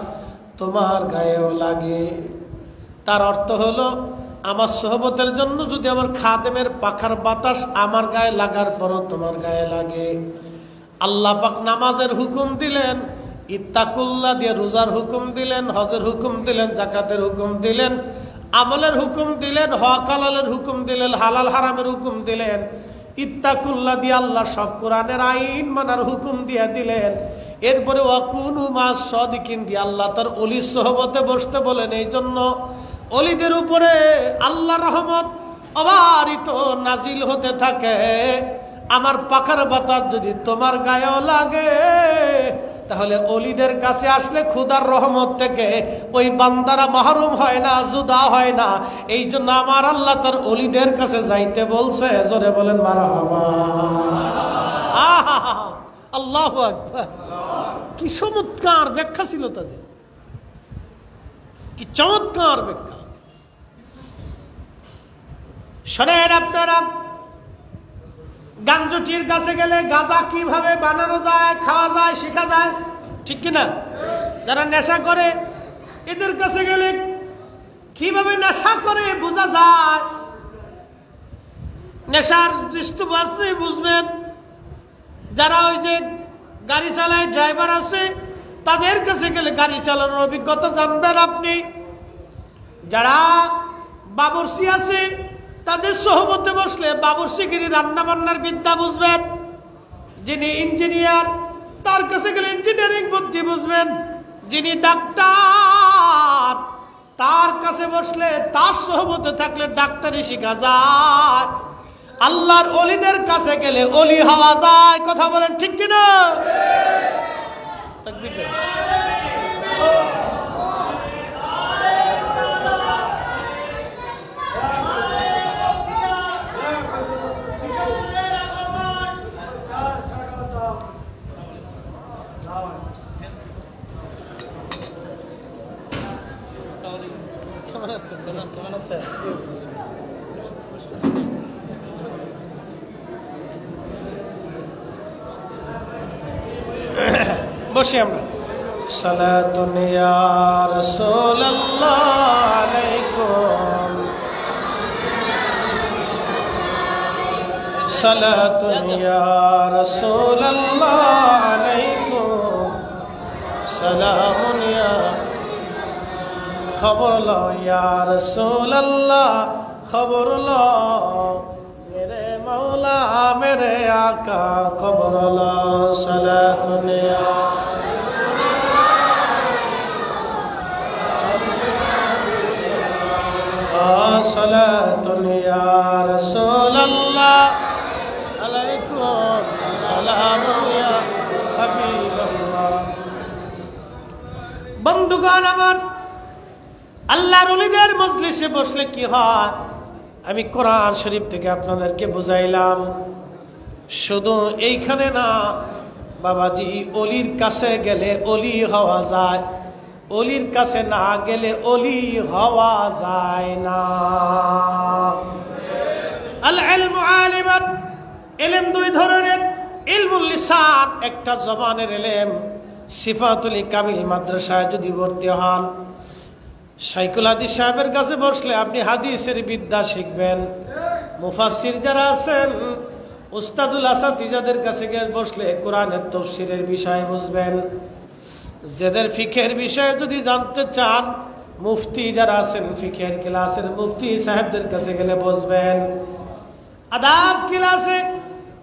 তোমার গায়েও লাগে। তার অর্থ হলো আমার সোহবতের জন্য যদি আমার খাদেমের পাখার বাতাস আমার গায়ে লাগার পরও তোমার গায়ে লাগে। আল্লাহ পাক নামাজের হুকুম দিলেন, ইত্তাকুল্লাহ দিয়ে রোজার হুকুম দিলেন, হজের হুকুম দিলেন, যাকাতের হুকুম দিলেন, আমলের হুকুম দিলেন, হক হালালের হুকুম দিলেন, হালাল হারামের হুকুম দিলেন। ইত্তাকুল্লাহ দিয়ে আল্লাহ সব কোরআনের আইন মানার হুকুম দিয়ে দিলেন। এরপরে ওয়াকুনু মা'আস সাদিকিন দিয়ে আল্লাহ তার ওলি সোহবতে বসতে বলেন। এই জন্য ওলিদের উপরে আল্লাহর রহমত অবারিত নাজিল হতে থাকে। আমার পাখার বাতাস যদি তোমার গায়েও লাগে তাহলে ওলিদের কাছে আসলে খোদার রহমত থেকে ওই বান্দারা মাহরুম হয় না, জুদা হয় না। এই জন্য আমার আল্লাহ তার ওলিদের কাছে যাইতে বলছে। জোরে বলেন মারহাবা। আল্লাহু আকবার। কি চমৎকার ব্যাখ্যা ছিল তাদের, কি চমৎকার ব্যাখ্যা। শোনেন আপনারা, গাঞ্জটির কাছে গেলে গাঁজা কিভাবে বানানো যায়, খাওয়া যায়, শেখা যায়, ঠিক কিনা? যারা নেশা করে এদের কাছে গেলে কিভাবে নেশা করে বোঝা যায়। নেশার দৃষ্টিবাসী বুঝবেন। যারা ওই যে গাড়ি চালায় ড্রাইভার আছে তাদের কাছে গেলে গাড়ি চালানোর অভিজ্ঞতা জানবেন আপনি। যারা বাবুর্চি আছে তাদের সোহবতে বসলে বাবুর্চিগিরি রান্না বান্নার বিদ্যা বুঝবেন। যিনি ইঞ্জিনিয়ার তার কাছে গেলে ইঞ্জিনিয়ারিং বুদ্ধি বুঝবেন। যিনি ডাক্তার তার কাছে বসলে তার সোহবতে থাকলে ডাক্তারি শেখা যায়। আল্লাহর ওলিদের কাছে গেলে ওলি হওয়া যায়। কথা বলেন ঠিক কিনা? বসে আমরা সালাতুন ইয়া রাসূলুল্লাহ আলাইকুম, সালাতুন ইয়া রাসূলুল্লাহ আলাইকুম, সালামুন ইয়া খবর লও ইয়া রাসূলুল্লাহ খবর লও মেরে মাওলা अल्लाह मेरे आका खबर ला सलातुन या सलातुन या रसूल अल्लाह अलैकुम सलाम या हबीब अल्लाह। बंधुगण আমার আল্লাহর ওলিদের মজলিসে বসলে কি হয় আমি কোরআন শরীফ থেকে আপনাদেরকে বুঝাইলাম। শুধু এইখানে না বাবাজি, অলির কাছে গেলে অলি হওয়া যায়, অলির কাছে না গেলে অলি হওয়া যায় না। আল ইলমু আলিমান, ইলম দুই ধরনের, ইলমুল লিসান একটা জবানের ইলম। সিফাতুল কামিল মাদ্রাসায় যদি ভর্তি হন, শাইখুল হাদিস সাহেবের কাছে বসলে আপনি হাদিসের বিদ্যা শিখবেন। মুফাসসির যারা আছেন, উস্তাদুল আসাতিজাদের কাছে গিয়ে বসলে কোরআনের তাফসীরের বিষয় বুঝবেন। যাদের ফিকহের বিষয়ে যদি জানতে চান, মুফতি যারা আছেন ফিকহের ক্লাসের মুফতি সাহেবদের কাছে গেলে বুঝবেন। আদাব ক্লাসে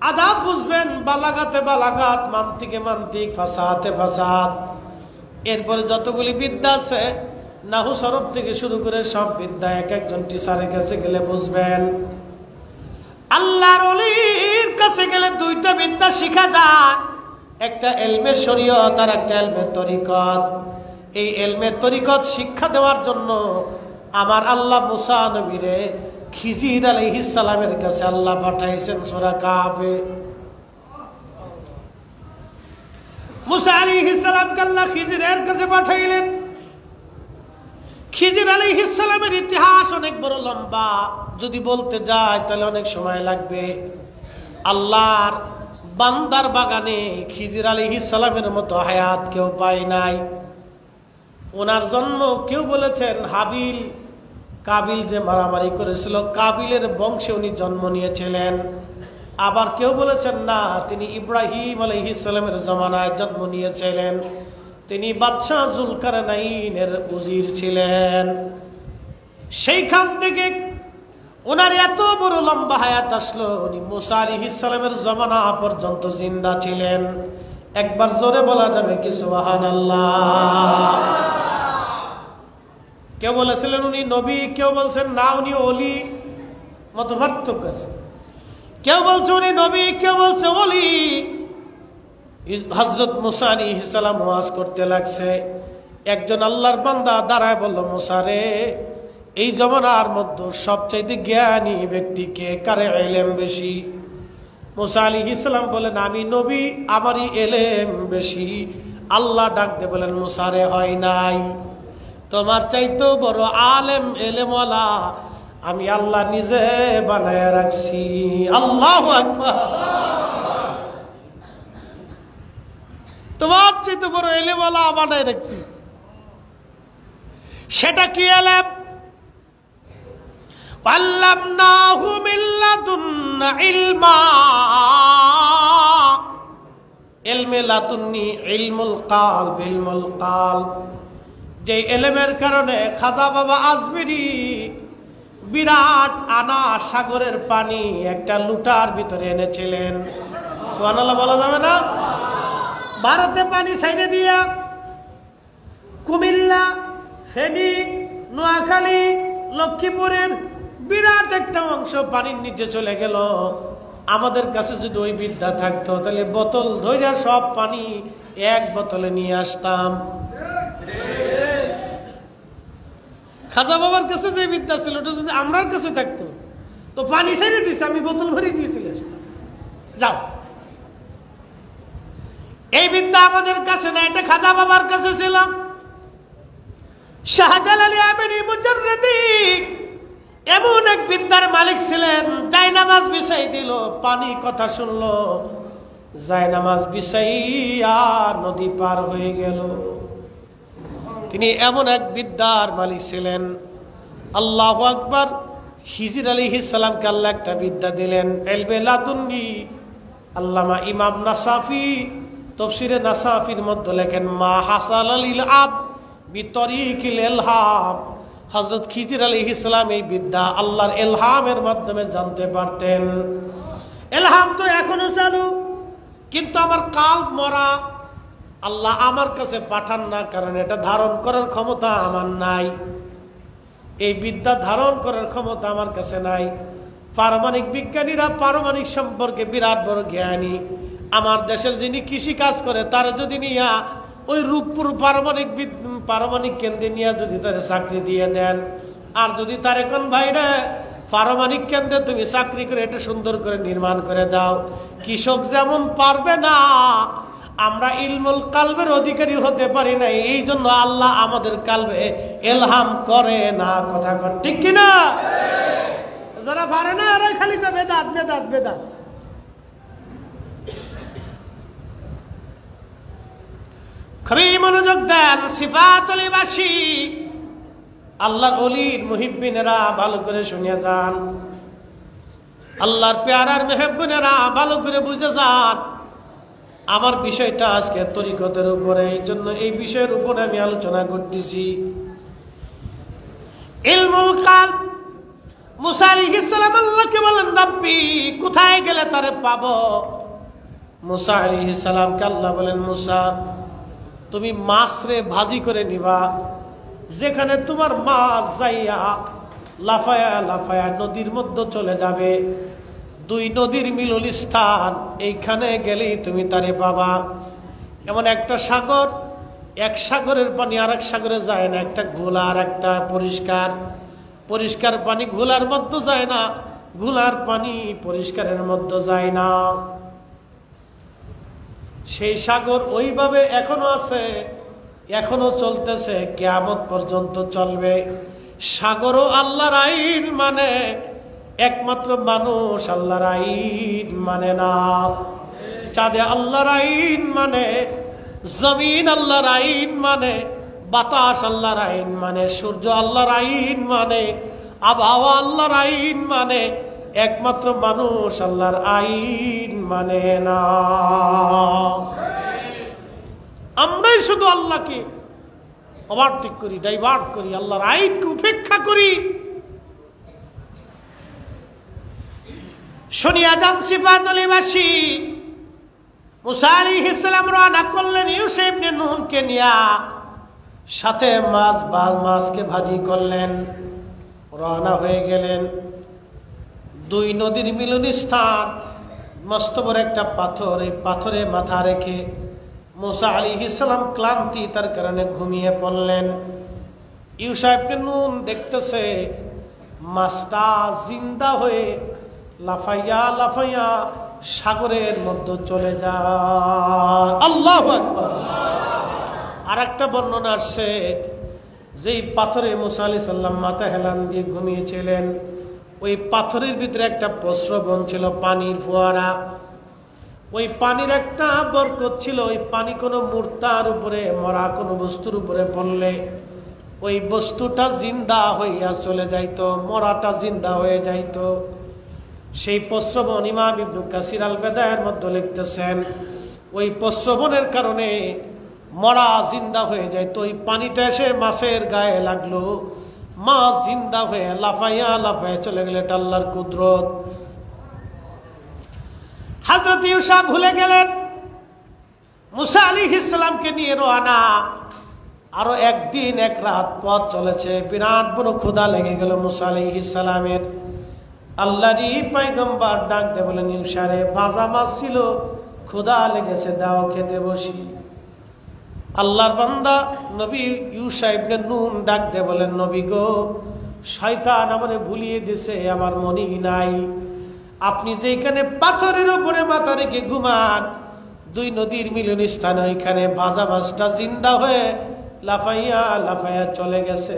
আদাব বুঝবেন, বালাগাতে বালাগাত, মান্তিকে মান্তিক, ফাসাহাতে ফাসাহাত। এরপরে যতগুলি বিদ্যা আছে নাহু সরফ থেকে শুরু করে সব বিদ্যা এক একজন টিচারের কাছে গেলে বুঝবেন। আল্লাহর ওলির কাছে গেলে দুইটা বিদ্যা শিখা যায়, একটা ইলমে শরীয়ত আর একটা ইলমে তরিকত। এই ইলমে তরিকত শিক্ষা দেওয়ার জন্য আমার আল্লাহ মুসা নবীরে খিজির আলাইহিস সালামের কাছে আল্লাহ পাঠাইছেন। সূরা কাহফে মুসা আলাইহিস সালামকে আল্লাহ খিজিরের কাছে পাঠাইলেন। খিজির আলাইহিস সালামের ইতিহাস অনেক বড় লম্বা, যদি বলতে যায় তাহলে অনেক সময় লাগবে। আল্লাহর বান্দার বাগানে খিজির আলাইহিস সালামের মতো হায়াত কেউ পায় নাই। ওনার জন্ম কেউ বলেছেন হাবিল কাবিল যে মারামারি করেছিল, কাবিলের বংশে উনি জন্ম নিয়েছিলেন। আবার কেউ বলেছেন না, তিনি ইব্রাহিম আলাইহিস সালামের জমানায় জন্ম নিয়েছিলেন। তিনি বাদশাহ জুলকারনাইনের উজির ছিলেন। সেইখান থেকে ওনার এত বড় লম্বা হায়াত আসলো, উনি মুসা আলাইহিস সালামের জমানা পর্যন্ত জিন্দা ছিলেন। একবার জোরে বলা যাবে কি সুবহানাল্লাহ? কেউ বলেছিলেন উনি নবী, কেউ বলছেন না উনি ওলি, মত পার্থক্য আছে। কেউ বলছে উনি নবী, কেউ বলছে ওলি। হযরত মুসা আলাইহিস সালাম ওয়াজ করতে লাগছে। একজন আল্লাহর বান্দা দাঁড়ায় বলল, মুসা রে, এই জমানার মধ্যে সবচাইতে জ্ঞানী ব্যক্তি কে, কারে ইলম বেশি? মুসা আলাইহিস সালাম বলেন, আমি নবী, আমারই ইলম বেশি। আল্লাহ ডাক দিয়ে বলেন, মুসা রে, হয় নাই, তোমার চাইতো বড় আলেম ইলমওয়ালা আমি আল্লাহ নিজে বানায় রাখছি। আল্লাহু আকবার। তোমার চাইতো বড় ইলমওয়ালা বানায় রাখছি। সেটা কি ইলম? আল্লামনাহু মিন লাদুন্না ইলমা। ইলমে লাদুন্নি ইলমুল কালব, ইলমুল কালব। যে ইলমের কারণে খাজা বাবা আজমিরি বিরাট আনা সাগরের পানি একটা লুটার ভিতরে এনেছিলেন। সুবহানাল্লাহ বলা যাবে না? ভারতে পানি ছাইড়ে দিয়া কুমিল্লা, ফেনী, নোয়াখালী, লক্ষ্মীপুরের বিরাট একটা অংশ পানির নিচে চলে গেল। আমাদের কাছে যদি ওই বিদ্যা থাকতো তাহলে বোতল ধইরা সব পানি এক বোতলে নিয়ে আসতাম। খাজা বাবার কাছে যে বিদ্যা ছিল ওটা যদি আমার কাছে থাকতো তো পানি ছেড়ে দিছে, আমি বোতল ভরে নিয়ে চলে আসতাম। যাও, এই বিদ্যা আমাদের কাছে না, এটা খাজা বাবার কাছে ছিল। শাহজালাল আমিনী মুজাররদি এমন এক বিদ্যার মালিক ছিলেন, জায়নামাজ বিছাই দিল, পানি কথা শুনলো, জায়নামাজ বিছাইয়া নদী পার হয়ে গেল। তিনি এমন এক বিদ্যার মালিক ছিলেন। আল্লাহু আকবার। খিজির আলাইহিস সালামকে আল্লাহ একটা বিদ্যা দিলেন, ইলমে লাদুন্নি। আল্লামা ইমাম নাসাফি তাফসীরে নাসাফির মধ্যে লেখেন, মা হাসালাল ইলহাম বিতরিকিল ইলহাম। হযরত খিজির আলাইহিস সালাম এই বিদ্যা আল্লাহর ইলহামের মাধ্যমে জানতে পারতেন। এলহাম তো এখনো চালু, কিন্তু আমার কাল্ব মরা। আল্লাহ আমার কাছে পাঠান না, কারণ এটা ধারণ করার ক্ষমতা আমার নাই। এই বিদ্যা ধারণ করার ক্ষমতা আমার কাছে নাই। পারমাণবিক বিজ্ঞানীরা পারমাণবিক সম্পর্কে বিরাট বড় জ্ঞানী। আমার দেশের যিনি কৃষি কাজ করে তার যদি নিয়া ওই রূপপুর পারমাণবিক কেন্দ্রে নিয়ে যদি তার চাকরি দিয়ে দেন, আর যদি তার এখন ভাইরা পারমাণবিক কেন্দ্রে তুমি চাকরি করে এটা সুন্দর করে নির্মাণ করে দাও, কৃষক যেমন পারবে না, আমরা ইলমুল কালবের অধিকারী হতে পারি না। এই জন্য আল্লাহ আমাদের কালবে এলহাম করে না। কথা কর ঠিক কিনা? যারা পারে না এরা খালি বেদাত বেদাত বেদাত। খুবই মনোযোগ দেন। সিফাতুল ইবাসী আল্লাহর ওলির মুহিব্বিনেরা ভালো করে শুনে যান। আল্লাহর পেয়ারার মেহব্বিনেরা ভালো করে বুঝে যান। আমার বিষয়টা আজকে তরিকতের উপরে, এই জন্য এই বিষয়ের উপরে আমি আলোচনা করতেছি। ইলমুল কালব। মুসা আলাইহিস সালাম আল্লাহকে বলেন, রব্বি, কোথায় গেলে তারে পাবো? মুসা আলাইহিস সালামকে আল্লাহ বলেন, মুসা, তুমি মাছরে ভাজি করে নিবা, যেখানে তোমার মাছ যাইয়া লাফায়া লাফায়া নদীর মধ্যে চলে যাবে। দুই নদীর মিলন স্থান, এইখানে গেলেই তুমি তারে পাবা। এমন একটা সাগর, এক সাগরের পানি আর এক সাগরে যায় না। একটা ঘোলা আর একটা পরিষ্কার। পরিষ্কার পানি ঘোলার মধ্যে যায় না, ঘোলার পানি পরিষ্কারের মধ্যে যায় না। সেই সাগর ওইভাবে এখনো আছে, এখনো চলতেছে, কিয়ামত পর্যন্ত চলবে। সাগরও আল্লাহর আইন মানে, একমাত্র মানুষ আল্লাহর আইন মানে না। চাঁদে আল্লাহর আইন মানে, জমিন আল্লাহর আইন মানে, বাতাস আল্লাহর আইন মানে, সূর্য আল্লাহর আইন মানে, আবহাওয়া আল্লাহর আইন মানে, একমাত্র মানুষ আল্লাহর আইন মানে না। আমরাই শুধু আল্লাহকে ওভারটেক করি, ডাইভার্ট করি, আল্লাহর আইনকে উপেক্ষা করি। শুনিয়া যান সিফাতুল ইবাসী। মুসা আলাইহিস সালাম রওনা করলেন ইউসুফ ইবনে নুনকে নিয়া, সাথে মাছকে ভাজি করলেন, রওনা হয়ে গেলেন। দুই নদীর মিলন স্থান, মস্ত বড় একটা পাথর। এই পাথরে মাথা রেখে মুসা আলাইহিস সালাম ক্লান্তি তার কারণে ঘুমিয়ে পড়লেন। ইউসুফ ইবনে নুন দেখতেছে মাছটা জিন্দা হয়ে লাফাইয়া লাফাইয়া সাগরের মধ্যে চলে যায়। আল্লাহু আকবার। আর একটা বর্ণনা আসছে, যেই পাথরে মুসা আলাইহিস সালাম মাথা হেলান দিয়ে ঘুমিয়েছিলেন, ওই পাথরের ভিতরে একটা প্রস্রবণ ছিল, পানির ফোয়ারা। ওই পানির একটা বরকত ছিল। ওই পানি কোনো মূর্তার উপরে, মরা কোনো বস্তুর উপরে পড়লে ওই বস্তুটা জিন্দা হইয়া চলে যাইতো, মরাটা জিন্দা হয়ে যাইতো। সেই প্রস্রবণ ইমাম ইবনে কাসির আল বেদায়ের মধ্যে লিখতেছেন, ওই প্রস্রবণের কারণে মরা জিন্দা হয়ে যাইতো। ওই পানিটা এসে মাছের গায়ে লাগলো, মাছ জিন্দা হয়ে লাফাইয়া লাফাইয়া চলে গেলে। এটা আল্লাহর কুদরত। হযরত ইউসুফ ভুলে গেলেন। মুসা আলাইহিস সালামকে নিয়ে রওনা। আরো একদিন এক রাত পথ চলেছে, বিরাট বড় ক্ষুধা লেগে গেল মুসা আলাইহিস সালামের। আল্লাহরই পয়গম্বর ডাক দিয়ে বলেন, ইউসুফে, ভাজা মাছ ছিল, ক্ষুধা লেগেছে, দাও খেতে বসি। আল্লাহর বান্দা নবী ইউসুফ ইবনে নুন ডাক দিয়ে বলেন, নবী গো, শয়তান আমারে ভুলিয়ে দিছে, আমার মনেই নাই। আপনি যেখানে পাথরের উপরে মাথা রেখে ঘুমান, দুই নদীর মিলন স্থানে, ওইখানে ভাজা মাছটা জিন্দা হয়ে লাফাইয়া লাফাইয়া চলে গেছে।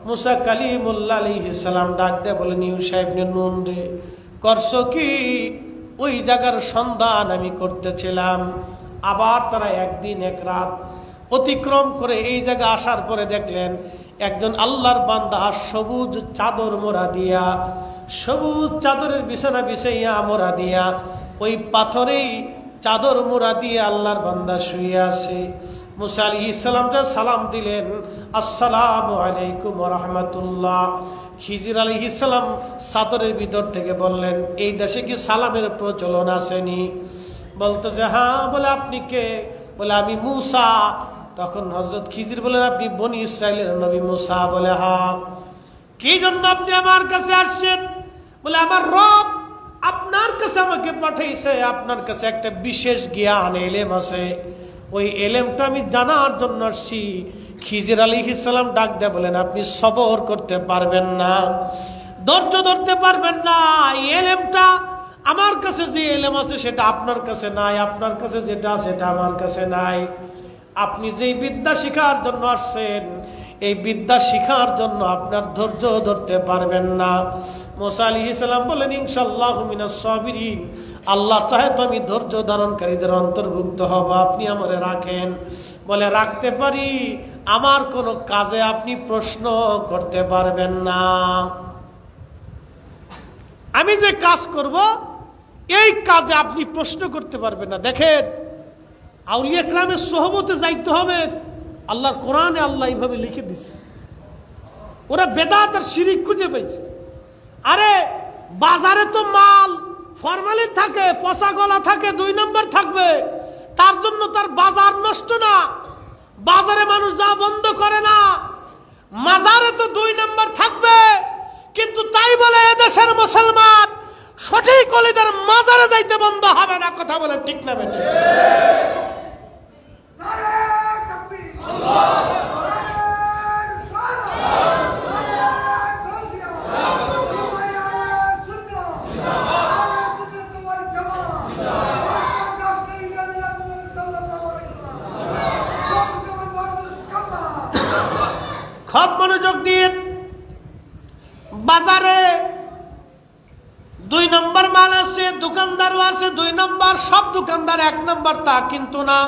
মুসা কালিমুল্লাহ আলাইহিস সালাম ডাক দিয়ে বলেন, ইউসুফ ইবনে নুন রে, করছো কি? ওই জায়গার সন্ধান আমি করতেছিলাম। আবার তারা একদিন এক রাত অতিক্রম করে এই জায়গা আসার পরে দেখলেন একজন আল্লাহর বান্দা সবুজ চাদর মোড়া দিয়া, সবুজ চাদরের বিছানা বিছাইয়া মোড়া দিয়া, ওই পাথরেই চাদর মোড়া দিয়ে আল্লাহর বান্দা শুয়ে আছে। মুসা আলাইহিস সালাম যে সালাম দিলেন, আসসালামু আলাইকুম ওয়া রাহমাতুল্লাহ, খিজির আলাইহিস সালাম চাদরের ভিতর থেকে বললেন, এই দেশে কি সালামের প্রচলন আসেনি? বলতেছে হ্যাঁ। বলে আপনি কে? বলে আমি মুসা। তখন হযরত খিজির বলেন, আপনি বনি ইসরাইলের নবী মুসা? বলে হ্যাঁ। কি জন্য আপনি আমার কাছে আসছেন? বলে আমার রব আপনার কাছে আমাকে পাঠাইছে, আপনার কাছে একটা বিশেষ জ্ঞান এলেম আছে, ওই এলেমটা আমি জানার জন্য আসছি। খিজির আলাইহিস সালাম ডাক দেয়া বলেন, আপনি সবর করতে পারবেন না, ধৈর্য ধরতে পারবেন না। এই এলেমটা আমার কাছে যে এলেম আছে সেটা আপনার কাছে নাই, আপনার কাছে যেটা সেটা আমার কাছে নাই। আপনি যেই বিদ্যা শিখার জন্য আসছেন, এই বিদ্যা শিখার জন্য আপনার ধৈর্য ধরতে পারবেন না। মুসা আলাইহিস সালাম বলেন, ইনশাআল্লাহু মিনাস সাবিরিন, আল্লাহ চাহে তো আমি ধৈর্য ধারণকারীদের অন্তর্ভুক্ত হব, আপনি আমারে রাখেন। বলে রাখতে পারি, আমার কোনো কাজে আপনি প্রশ্ন করতে পারবেন না। আমি যে কাজ করব এই কাজে আপনি প্রশ্ন করতে পারবেন না। দেখেন, আউলিয়া কেরামের সোহবতে যাইতে হবে। আল্লাহর কোরআনে আল্লাহ এইভাবে লিখে দিচ্ছে, ওরা বেদাত আর শিরিক খুঁজে পেয়েছে। আরে বাজারে তো মাল ফরমালিন থাকে, পচা গলা থাকে, 2 নম্বর থাকবে, তার জন্য তার বাজার নষ্ট না। বাজারে মানুষ যা বন্ধ করে না, মাজারে তো 2 নম্বর থাকবে। কিন্তু তাই বলে এদেশের মুসলমান সঠিক ওলিদের মাজারে যাইতে বন্ধ হবে না। কথা বলে ঠিক না বেঠিক? খুব মনোযোগ দিয়ে, বাজারে 2 নম্বর মাল আছে, দোকানদারও আছে 2 নম্বর, সব দোকানদার 1 নম্বর তা কিন্তু না।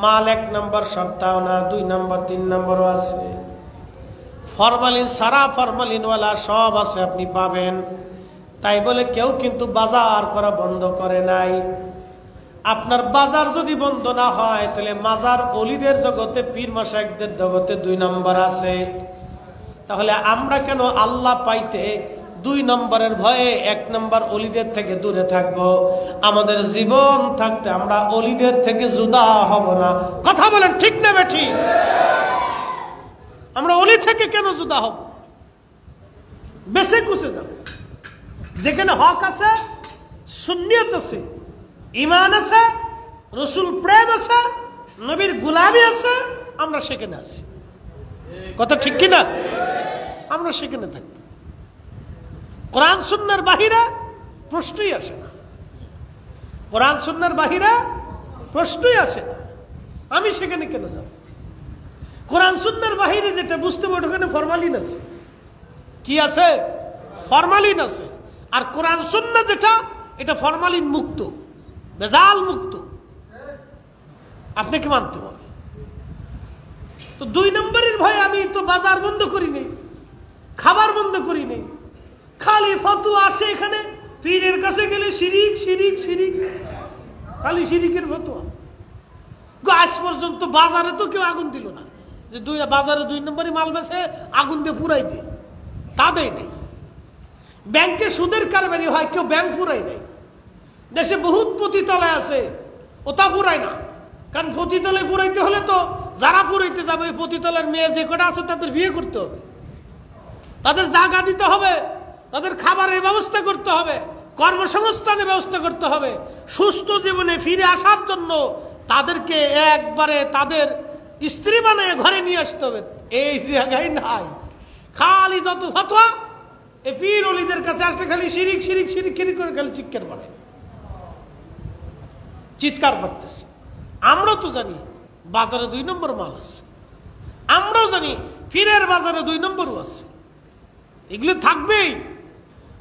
মাল 1 নম্বর সপ্তাহ না, 2 নম্বর 3 নম্বরও আছে। ফরমালিন সারা ফরমালিনওয়ালা সব আছে, আপনি পাবেন। তাই বলে কেউ কিন্তু বাজার করা বন্ধ করে নাই। আপনার বাজার যদি বন্ধ না হয়, তাহলে মাজার অলিদের জগতে, পীর মাশায়েখদের জগতে 2 নম্বর আছে। তাহলে আমরা কেন আল্লাহ পাইতে 2 নম্বরের ভয়ে 1 নম্বর অলিদের থেকে দূরে থাকব? আমাদের জীবন থাকতে আমরা অলিদের থেকে জুদা হব না। কথা বলেন ঠিক না বেঠিক? আমরা অলি থেকে কেন জুদা হব? বেশি কুছে যাব। যেখানে হক আছে, সুন্নিয়ত আছে, ঈমান আছে, রাসূল প্রেম আছে, নবীর গোলামি আছে, আমরা সেখানে আছি। কথা ঠিক কি না? আমরা সেখানে থাকব। কোরআন সুন্নাহর বাহিরে প্রশ্নই আসে না। কোরআন সুন্নাহর বাহিরে প্রশ্নই আসে না। আমি সেখানে কেন যাব? কোরআন সুন্নাহর বাহিরে যেটা বুঝতে পারো, ওখানে ফরমালিন আছে। কি আছে? ফরমালিন আছে। আর কোরআন সুন্নাহ যেটা, এটা ফরমালিন মুক্ত, বেজাল মুক্ত। আপনাকে মানতে হবে। তো 2 নম্বরের ভয়ে আমি তো বাজার বন্ধ করি নেই, খাবার বন্ধ করি নেই। খালি ফতোয়া আসে এখানে, পীরের কাছে গেলে শিরিক শিরিক শিরিক, খালি শিরিকের ফতোয়া। আজ পর্যন্ত বাজারে তো কেউ আগুন দিল না যে বাজারে 2 নম্বরই মাল বেছে আগুন দিয়ে পুরাই দিয়ে, তা দেয় নেই। ব্যাংকে সুদের কারবারি হয়, কেউ ব্যাংক পুরাই নেই। দেশে বহুত পতিতলায় আছে, ওটা পুরাই না। কারণ পতিতলায় পুরাইতে হলে তো যারা পুরাইতে যাবে, ওই পতিতলার মেয়ে যে কটা আছে তাদের বিয়ে করতে হবে, তাদের জায়গা দিতে হবে, তাদের খাবারের ব্যবস্থা করতে হবে, কর্মসংস্থানের ব্যবস্থা করতে হবে। সুস্থ জীবনে ফিরে আসার জন্য তাদেরকে একবারে তাদের স্ত্রী বানিয়ে ঘরে নিয়ে আসতে হবে। এই জায়গায় নাই। খালি যত ফতোয়া, এই পীর ওলিদের কাছে আসলে খালি শিরিক শিরিক শিরিক শিরিক করে খালি চিৎকার করে, চিৎকার করতেছে। আমরা তো জানি বাজারে 2 নম্বর মাল আছে, আমরাও জানি পীরের বাজারে 2 নম্বরও আছে। এগুলো থাকবেই,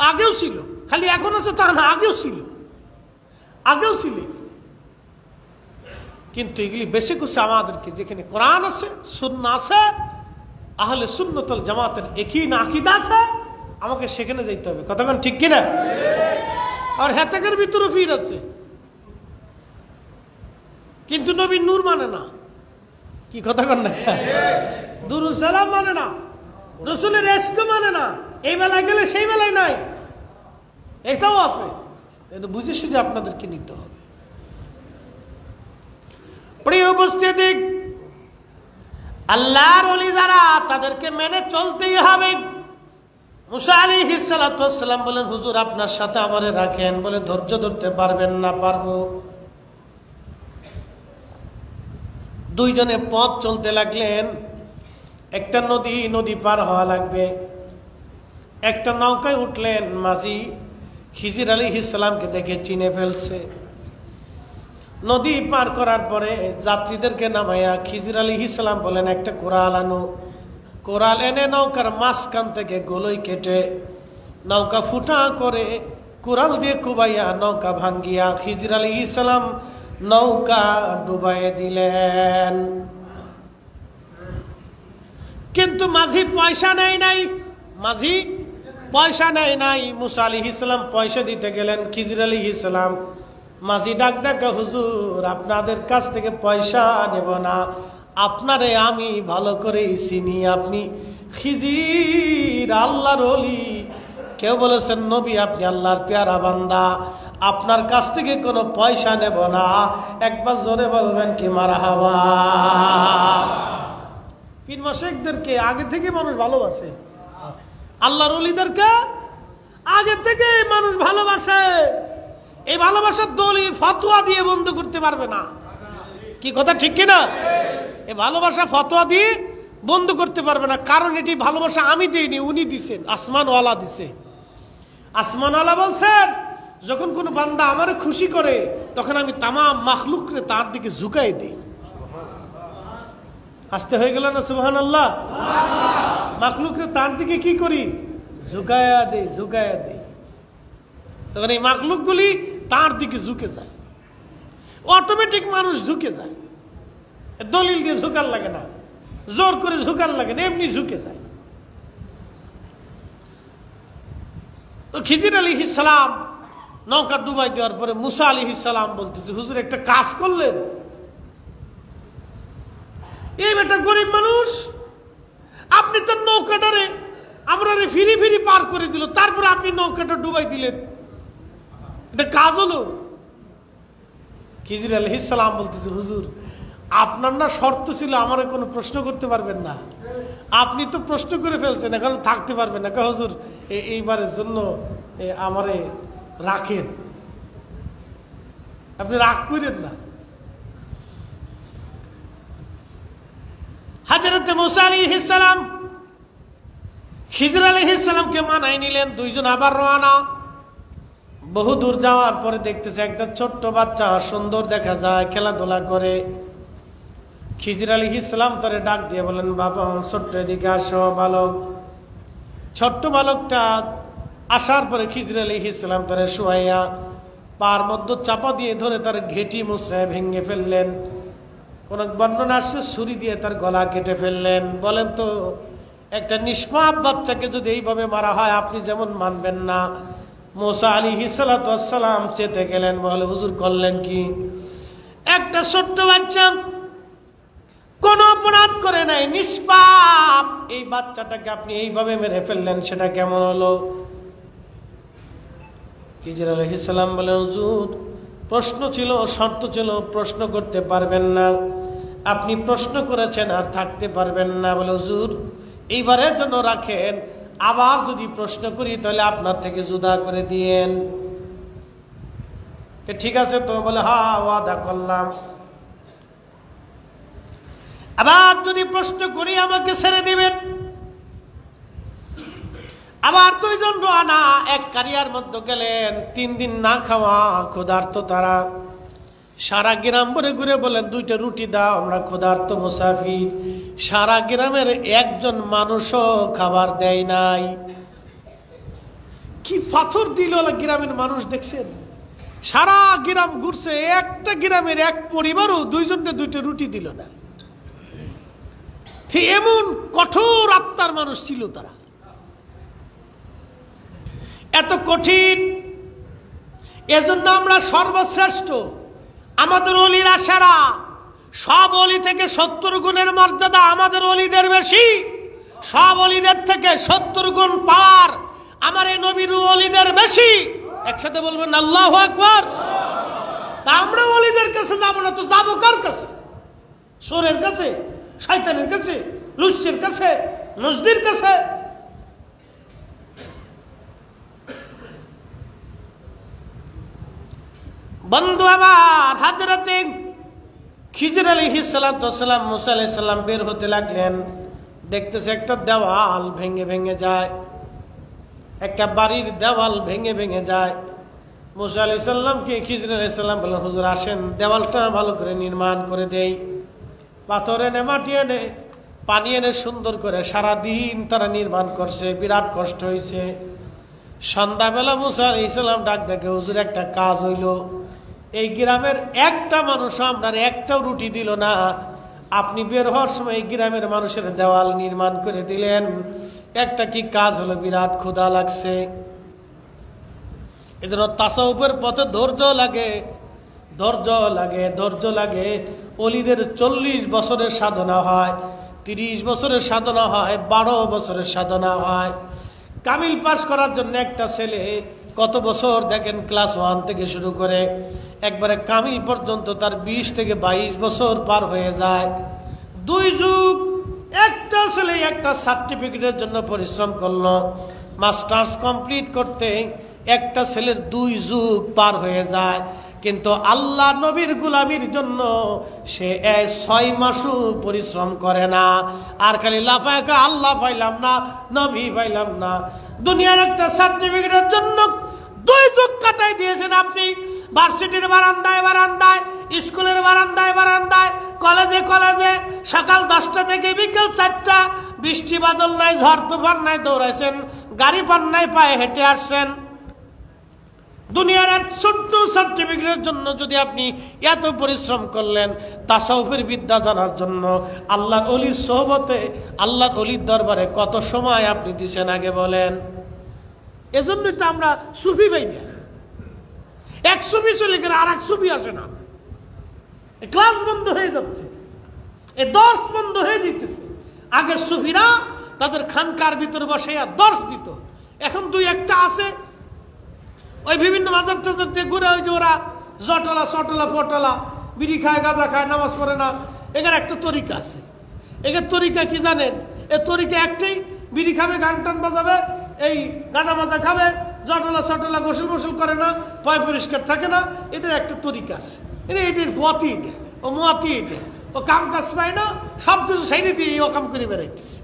আগেও ছিল, খালি এখন আছে তা না, আগেও ছিল, আগেও ছিল। কিন্তু এগুলি বেশি কিছু আমাদেরকে, যেখানে কোরআন আছে, সুন্নাহ আছে, আহলে সুন্নাত ওয়াল জামাতের একই আকীদা আছে, আমাকে সেখানে যেতে হবে। কতক্ষণ ঠিক কিনা? আর হেতাকের ভিতরে পীর আছে, কিন্তু নবীর নূর মানে না, কি কথা কন না? দুরূদ সালাম মানে না, রসুলের ইশক মানে না, এই বেলায় গেলে সেই বেলায় নাই, এটাও আছে। এটা বুঝে সুঝে আপনাদেরকে নিতে হবে। প্রিয় উপস্থিতি, আল্লাহর ওলি যারা, তাদেরকে মেনে চলতেই হবে। মুসা আলাইহিস সালাতু ওয়াস সালাম বলেন, হুজুর আপনার সাথে আমারে রাখেন। বলে, ধৈর্য ধরতে পারবেন না? পারবো। দুইজনে পথ চলতে লাগলেন। একটা নদী পার হওয়া লাগবে। একটা নৌকায় উঠলেন। মাঝি খিজির আলাইহিস সালামকে দেখে চিনে ফেলছে। নদী পার করার পরে যাত্রীদেরকে নামাইয়া খিজির আলাইহিস সালাম বলেন, একটা কোরাল আনো। কোরাল এনে নৌকার মাঝখান থেকে গোলই কেটে নৌকা ফুটা করে কোরাল দিয়ে কুবাইয়া নৌকা ভাঙ্গিয়া খিজির আলাইহিস সালাম নৌকা ডুবাইয়ে দিলেন। কিন্তু মাঝি পয়সা নেয় নাই। মাঝি পয়সা নেয় নাই। মুসা আলাইহিস সালাম পয়সা দিতে গেলেন। খিজির আলাইহিস সালাম মাঝি ডাক ডাক, হুজুর আপনাদের কাছ থেকে পয়সা নেব না, আপনারে আমি ভালো করে চিনি, আপনি খিজির আল্লাহর ওলি। কেউ বলেছেন নবী, আপনি আল্লাহর পেয়ারা বান্দা, আপনার কাছ থেকে কোনো পয়সা নেব না। একবার জোরে বলবেন কি মারহাবা। পীর মাশায়েখদেরকে আগে থেকে মানুষ ভালোবাসে, আল্লাহর ওলিদেরকে আগে থেকে মানুষ ভালোবাসে। এই ভালোবাসার দলিল ফতোয়া দিয়ে বন্ধ করতে পারবে না। কি কথা ঠিক কিনা? এই ভালোবাসা ফতোয়া দিয়ে বন্ধ করতে পারবে না। কারণ এটি ভালোবাসা আমি দিইনি, উনি দিছেন, আসমানওয়ালা দিছে। আসমানওয়ালা বলছেন, যখন কোনো বান্দা আমারে খুশি করে তখন আমি তামাম মাখলুকরে তার দিকে ঝুঁকাই দিই। আসতে হয়ে গেল না সুবহানাল্লাহ? মাখলুকরে তার দিকে কি করি? ঝুঁকায়া দেই, ঝুঁকায়া দেই। তখন এই মাখলুকগুলি তার দিকে ঝুঁকে যায়। অটোমেটিক মানুষ ঝুঁকে যায়। দলিল দিয়ে ঝুঁকার লাগে না, জোর করে ঝুঁকার লাগে না, এমনি ঝুঁকে যায়। তো খিজির আলাইহিস সালাম নৌকা ডুবাই দেওয়ার পরে মুসা আলাইহিস সালাম বলতেছে, হুজুর একটা কাজ করলেন। এই বেটা গরিব মানুষ, আপনি তো নৌকাটারে আমরা ফিরি ফিরি পার করে দিল, তারপরে আপনি নৌকাটা ডুবাই দিলেন, এটা কাজ হলো? খিজির আলাইহিস সালাম বলতেছে, হুজুর আপনার না শর্ত ছিল আমারে কোনো প্রশ্ন করতে পারবেন না, আপনি তো প্রশ্ন করে ফেলছেন, এখন থাকতে পারবেন না। হুজুর এইবারের জন্য আমারে রাখেন, আপনি রাগ করেন না। হযরত মুসা আলাইহিস সালাম খিজির আলাইহিস সালামকে মানায় নিলেন। দুইজন আবার রওনা। বহু দূর যাওয়ার পরে দেখতেছে একটা ছোট্ট বাচ্চা, সুন্দর দেখা যায়, খেলাধুলা করে। খিজির আলাইহিস সালাম তারে ডাক দিয়ে বলেন, বাবা ছোট্ট এদিকে আসো বালক। ছোট্ট বালকটা আসার পরে খিজির আলাইহিস সালাম তারে শুয়াইয়া পার মধ্যে চাপা দিয়ে ধরে তার ঘেটি মুচড়ায় ভেঙে ফেললেন। কোন বর্ণনা আসছে ছুরি দিয়ে তার গলা কেটে ফেললেন। বলেন তো, একটা নিষ্পাপ বাচ্চাকে যদি এইভাবে মারা হয় আপনি যেমন মানবেন না। মুসা আলাইহিস সালাতু ওয়াস সালাম চেতে গেলেন, বলে হুজুর করলেন কি? একটা ছোট্ট বাচ্চা কোন অপরাধ করে নাই, নিষ্পাপ, এই বাচ্চাটাকে আপনি এইভাবে মেরে ফেললেন, সেটা কেমন হলো? খিজির আলাইহিস সালাম বলেন, হুজুর প্রশ্ন ছিল, শর্ত ছিল, প্রশ্ন করতে পারবেন না, আপনি প্রশ্ন করেছেন আর থাকতে পারবেন না। বলে হুজুর এইবারের জন্য রাখেন, আবার যদি প্রশ্ন করি তাহলে আপনার থেকে জুদা করে দিয়েন। ঠিক আছে তো? বলে হ্যাঁ, ওয়াদা করলাম। আবার যদি প্রশ্ন করি আমাকে ছেড়ে দিবেন। আবার দুইজন রওনা, এক কারিয়ার মধ্যে গেলেন। 3 দিন না খাওয়া, ক্ষুধার্ত তারা। সারা গ্রাম ভরে ঘুরে বলেন, 2টা রুটি দাও, আমরা ক্ষুধার্ত মুসাফির। সারা গ্রামের একজন মানুষও খাবার দেয় নাই। কি পাথর দিল গ্রামের মানুষ, দেখছেন? সারা গ্রাম ঘুরছে, একটা গ্রামের এক পরিবারও 2জনকে 2টা রুটি দিল না। এমন কঠোর আত্মার মানুষ ছিল তারা, এত কঠিন। এজন্য আমরা সর্বশ্রেষ্ঠ, আমাদের ওলিরা সেরা, সব অলি থেকে 70 গুণের মর্যাদা আমাদের অলিদের বেশি। সব অলিদের থেকে 70 গুণ পাওয়ার আমার এই নবীর অলিদের বেশি। একসাথে বলবেন আল্লাহু আকবার। তা আমরা অলিদের কাছে যাব না তো যাবো কার কাছে? সোরের কাছে, শয়তানের কাছে, লুচ্ছের কাছে, নজদির কাছে? বন্ধু আমার, হযরতে খিজর আলাইহিস সালাম মুসা আলাইহিস সালাম বের হতে লাগলেন। দেখতেছে একটা দেওয়াল ভেঙে ভেঙে যায়, একটা বাড়ির দেওয়াল ভেঙে ভেঙে যায়। মুসা আলাইহিস সালামকে খিজর আলাইহিস সালাম বললেন, হুজুর আসেন দেওয়ালটা ভালো করে নির্মাণ করে দেই। পাথর এনে, মাটি এনে, পানি এনে সুন্দর করে সারাদিন তারা নির্মাণ করছে। বিরাট কষ্ট হয়েছে। সন্ধ্যাবেলা মুসা আলাইহিস সালাম ডাক দেখে, হুজুর একটা কাজ হইল, এই গ্রামের একটা মানুষ আপনার একটাও রুটি দিল না। আপনি বের হওয়ার সময় এই গ্রামের মানুষের দেওয়াল নির্মাণ করে দিলেন। একটা কি কাজ হলো? বিরাট ক্ষুধা লাগছে। এজন্য তাসাউফের পথে ধৈর্য লাগে, ধৈর্য লাগে, ধৈর্য লাগে। অলিদের 40 বছরের সাধনা হয়, 30 বছরের সাধনা হয়, 12 বছরের সাধনা হয়। কামিল পাস করার জন্য একটা ছেলে কত বছর দেখেন, ক্লাস 1 থেকে শুরু করে একবারে কামিল পর্যন্ত তার 20 থেকে 22 বছর পার হয়ে যায়। 2 যুগ একটা ছেলে একটা সার্টিফিকেটের জন্য পরিশ্রম করলো। মাস্টার্স কমপ্লিট করতে একটা ছেলের 2 যুগ পার হয়ে যায়। কিন্তু আল্লাহ নবীর গোলামির জন্য সে 6 মাসও পরিশ্রম করে না। আর খালি লাফায় আল্লাহ পাইলাম না, নবী পাইলাম না। দুনিয়ার একটা সার্টিফিকেটের জন্য 2 যুগ কাটাই দিয়েছেন আপনি। ভার্সিটির বারান্দায় বারান্দায়, স্কুলের বারান্দায় বারান্দায়, কলেজে কলেজে, সকাল 10টা থেকে বিকেল 4টা, বৃষ্টি বাদল নাই, ঝড় তুফান নাই, দৌড়াইছেন। গাড়ি পান নাই, পায়ে হেঁটে আসছেন। দুনিয়ার এক ছোট্ট সার্টিফিকেটের জন্য যদি আপনি এত পরিশ্রম করলেন, তাসাউফের বিদ্যা জানার জন্য আল্লাহর ওলির সোহবতে, আল্লাহর ওলির দরবারে কত সময় আপনি দিছেন আগে বলেন? এজন্যই তো আমরা সুফি পাই না। এক সুফি চলে গেলে আর এক সুফি আসে না। ক্লাস বন্ধ হয়ে যাচ্ছে, এ দর্শ বন্ধ হয়ে যেতেছে। আগে সুফিরা তাদের খানকার ভিতরে বসে দর্শ দিত। এখন 2-1টা আছে, ওই বিভিন্ন মাজার টাজার দিয়ে ঘুরে, ওই যে ওরা জটলা চটলা পটলা, বিড়ি খায়, গাঁজা খায়, নামাজ পড়ে না। এখানে একটা তরিকা আছে। এখানে তরিকা কি জানেন? এ তরিকা একটাই, বিড়ি খাবে, গান টান বাজাবে, এই গাঁজা মাজা খাবে, জটলা চটলা, গোসল গোসল করে না, পয় পরিষ্কার থাকে না। এটার একটা তরিকা আছে। এটার পথই এটা, ও মতই এটা। ও কাম কাজ পায় না, সবকিছু সাইডে দিয়ে ও কাম করে বেড়াইতেছে।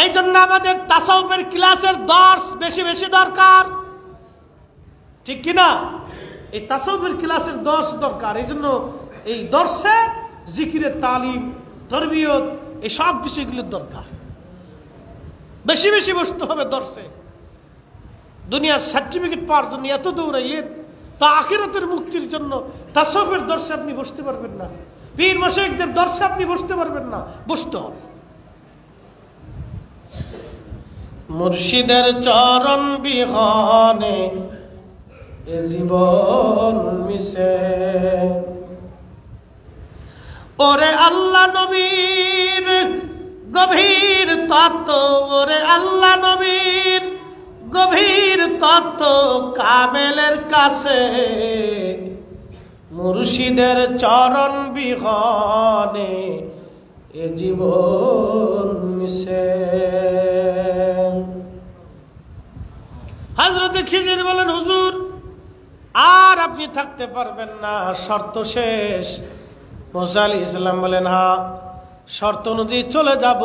এই জন্য আমাদের তাসাউফের ক্লাসের দর্শ বেশি বেশি দরকার, ঠিক কিনা? এই তাসাউফের ক্লাসের দর্শ দরকার। এই জন্য এই দর্শে জিকিরের তালিম, তরবিয়ত, এই সব কিছু এগুলোর দরকার। বেশি বেশি বসতে হবে দর্শে। দুনিয়ার সার্টিফিকেট পাওয়ার জন্য এত দৌড়াইলেন, তা আখিরাতের মুক্তির জন্য তাসাউফের দর্শে আপনি বসতে পারবেন না। পীর মাশায়েখদের দর্শে আপনি বসতে পারবেন না। বসতে হবে মুর্শিদের চরণ বিহনে এ জীবন মিশে। ওরে আল্লাহ নবীর গভীর তত্ত্ব, ওরে আল্লাহ নবীর গভীর তত্ত্ব কামেলের কাছে, মুর্শিদের চরণ বিহনে এ জীবন মিশে। হযরতে খিজির বলেন, হুজুর আর আপনি থাকতে পারবেন না, শর্ত শেষ। মুসা আলাইহিস সালাম বলেন, হ্যাঁ শর্ত অনুযায়ী চলে যাব,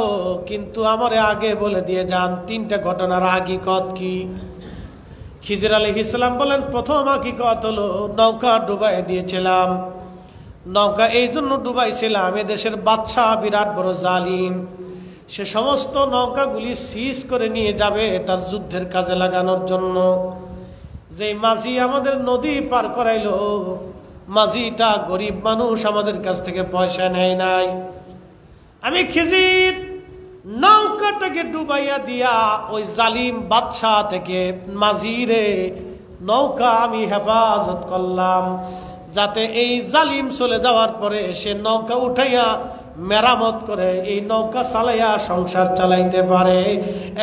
কিন্তু আমারে আগে বলে দিয়ে যান 3টা ঘটনার হাকিকত কি। খিজির আলাইহিস সালাম বলেন, প্রথম হাকিকত হলো নৌকা ডুবাই দিয়েছিলাম। নৌকা এই জন্য ডুবাইছিলাম, এদেশের বাদশা বিরাট বড় জালিম। সে সমস্ত নৌকাগুলি সিজ করে নিয়ে যাবে তার যুদ্ধের কাজে লাগানোর জন্য। যে মাঝি আমাদের নদী পার করাইলো, মাঝিটা গরিব মানুষ, আমাদের কাছ থেকে পয়সা নেয় নাই। আমি খিজির নৌকাটাকে ডুবাইয়া দিয়া ওই জালিম বাদশা থেকে মাঝিরে নৌকা আমি হেফাজত করলাম, যাতে এই জালিম চলে যাওয়ার পরে সে নৌকা উঠাইয়া মেরামত করে এই নৌকা চালাইয়া সংসার চালাইতে পারে।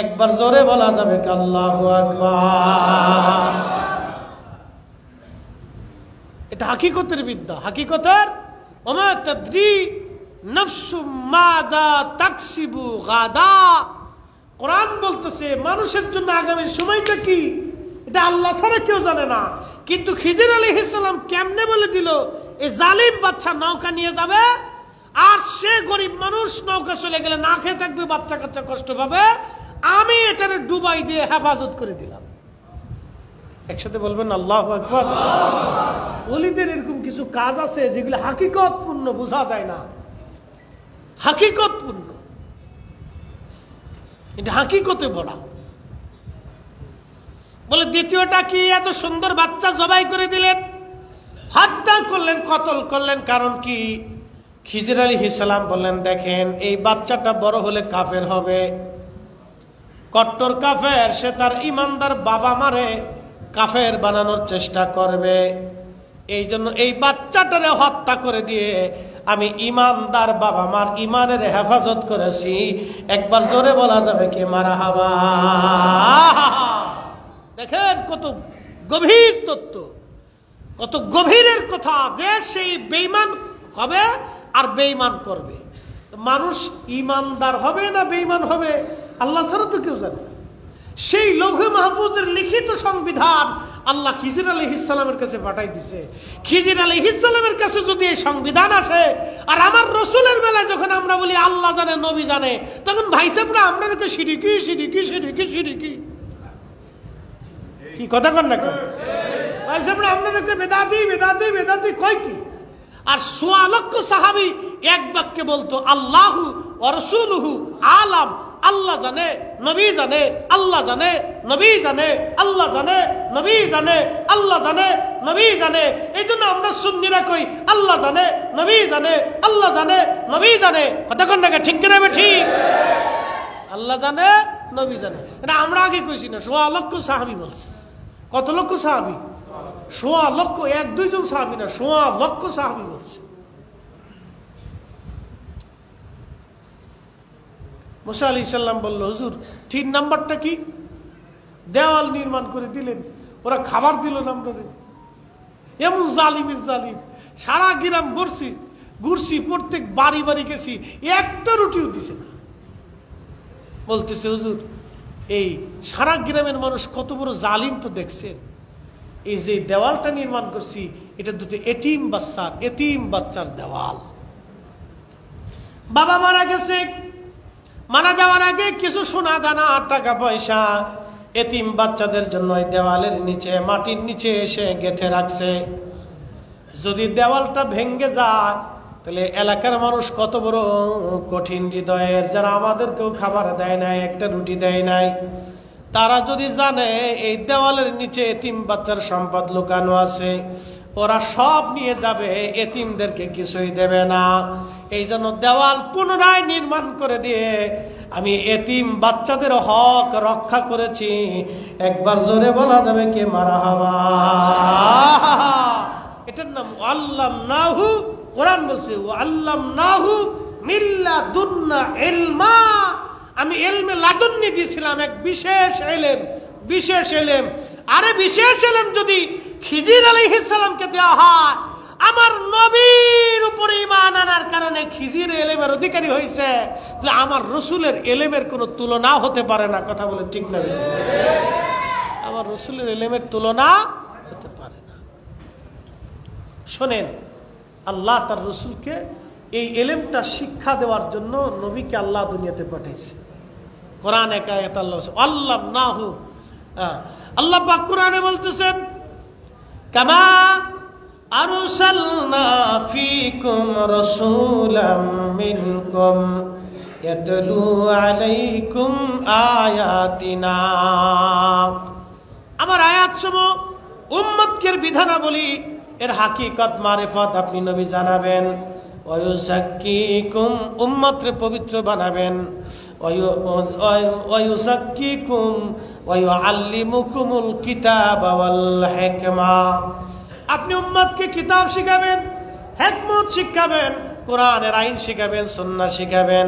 একবার জোরে বলা যাবে কি আল্লাহু আকবার। এটা হাকিকতের বিদ্যা, হাকিকতের। ওমা তাদরি নাফসু মাযা তাকসিবু গাদা। কোরআন বলতেছে মানুষের জন্য আগামী সময়টা কি এটা আল্লাহ ছাড়া কেউ জানে না। কিন্তু খিজির আলাইহিস সালাম কেমনে বলে দিল এই জালিম বাচ্চা নৌকা নিয়ে যাবে, আর সে গরিব মানুষ নৌকা চলে গেলে না খেয়ে থাকবে, বাচ্চা কাচ্চা কষ্ট পাবে, আমি এটারে ডুবাই দিয়ে হেফাজত করে দিলাম। একসাথে বলবেন আল্লাহু আকবার। ওলিদের এরকম কিছু কাজ আছে যেগুলো হাকিকতপূর্ণ, বোঝা যায় না, হাকিকতপূর্ণ। এটা হাকিকতে বলা। বলে দ্বিতীয়টা কি, এত সুন্দর বাচ্চা জবাই করে দিলেন, হত্যা করলেন, কতল করলেন, কারণ কি? খিজির আলাইহিস সালাম বললেন দেখেন এই বাচ্চাটা বড় হলে কাফের হবে, কট্টর কাফের, সে তার ইমানদার বাবা মারে কাফের বানানোর চেষ্টা করবে। এই জন্য এই বাচ্চাটারে হত্যা করে দিয়ে আমি ইমানদার বাবা মার ইমানের হেফাজত করেছি। একবার জোরে বলা যাবে কি মারহাবা। দেখেন কত গভীর তত্ত্ব, কত গভীরের কথা, যে সেই বেঈমান হবে আর বেঈমান করবে। মানুষ ইমানদার হবে না বেঈমান হবে আল্লাহ ছাড়া তো কেউ জানে না। সেই লৌহে মাহফুজের লিখিত সংবিধান আল্লাহ খিজির আলাইহিস সালামের কাছে পাঠাই দিছে। খিজির আলাইহিস সালামের কাছে যদি এই সংবিধান আসে, আর আমার রসুলের বেলায় যখন আমরা বলি আল্লাহ জানে নবী জানে, তখন ভাই সাহেবরা আমরা শিরিকি শিরিকি শিরিকি শিরিকি কি কথা কন না কেন? ভাই সাহেবরা আপনাদেরকে বেদাতি বেদাতি বেদাতি কয় কি? আর ১৬ লক্ষ সাহাবী এক বাক্যে বলতো আল্লাহু ওয়া রাসূলুহু আলাম, আল্লাহ জানে নবী জানে, আল্লাহ জানে নবী জানে, আল্লাহ জানে নবী জানে, আল্লাহ জানে নবী জানে। এই জন্য আমরা সুন্নিরা কই আল্লাহ জানে নবী জানে, আল্লাহ জানে নবী জানে। কথা কন না ঠিক কিনা? ঠিক, আল্লাহ জানে নবী জানে। এটা আমরা আগে কইছি না, ১৬ লক্ষ সাহাবী বলছে। কত লক্ষ সাহাবী? ১৬ লক্ষ, এক দুইজন সাহাবী না, ১৬ লক্ষ সাহাবী বলছে। মুসা আলাইহিস সালাম বলল হুজুর ৩ নাম্বারটা কি? দেওয়াল নির্মাণ করে দিলেন, ওরা খাবার দিল না আমাদের। এমন জালিমের জালিম, সারা গ্রাম ঘুরছি, প্রত্যেক বাড়ি বাড়ি গেছি, একটা রুটিও দিছে না। বলতেছে হুজুর এই সারা গ্রামের মানুষ কত বড় জালিম তো দেখছেন, এই যে দেওয়ালটা নির্মাণ করছি এটা দুটো এতিম বাচ্চার দেওয়াল। বাবা মারা গেছে, মারা যাওয়ার আগে কিছু সোনা দানা টাকা পয়সা এতিম বাচ্চাদের জন্য এই দেওয়ালের নিচে মাটির নিচে এসে গেঁথে রাখছে। যদি দেওয়ালটা ভেঙে যায় তাহলে এলাকার মানুষ কত বড় কঠিন হৃদয়ের, যারা আমাদেরকেও খাবার দেয় নাই, একটা রুটি দেয় নাই, তারা যদি জানে এই দেওয়ালের নিচে এতিম বাচ্চার সম্পদ লুকানো আছে, ওরা সব নিয়ে যাবে, এতিমদেরকে কিছুই দেবে না। এই জন্য দেওয়াল পুনরায় নির্মাণ করে দিয়ে আমি এতিম বাচ্চাদের হক রক্ষা করেছি। একবার জোরে বলা যাবে কে মারহাবা। এটার নাম আল্লামনাহু। কোরআন বলছে আল্লামনাহু মিল্লাদুন্না ইলমা, আমি ইলমে লাদুন্নি দিয়েছিলাম, এক বিশেষ ইলম, বিশেষ ইলম। আরে বিশেষ ইলম যদি খিজির আলাইহিস সালামকে দেওয়া হয়, আমার নবীর উপরে ঈমান আনার কারণে খিজির ইলমের অধিকারী হয়েছে, তাহলে আমার রসুলের ইলমের কোনো তুলনা হতে পারে না। কথা বলে ঠিক না? আমার রসুলের ইলমের তুলনা হতে পারে না। শোনেন, আল্লাহ তার রসুলকে এই ইলমটা শিক্ষা দেওয়ার জন্য নবীকে আল্লাহ দুনিয়াতে পাঠিয়েছে। কোরআন একা আল্লাহ আল্লামনাহু, আল্লাহ পাক কোরআনে বলতেছেন কামা আরসালনা ফীকুম রাসূলাম মিনকুম ইয়াতলু আলাইকুম আয়াতিনা। আমার আয়াতসমূহ উম্মতকে বিধানাবলী এর হাকিকত মারিফত আপনি নবী জানাবেন। ওয়া ইউযাক্কিকুম, উম্মতরে পবিত্র বানাবেন, ওয়া ইউযাক্কিকুম ওয়া ইউআল্লিমুকুমুল কিতাবা ওয়াল হিকমা। আপনি উম্মতকে কিতাব শিখাবেন, হিকমত শিখাবেন, কোরআনের আইন শিখাবেন, সুন্নাহ শিখাবেন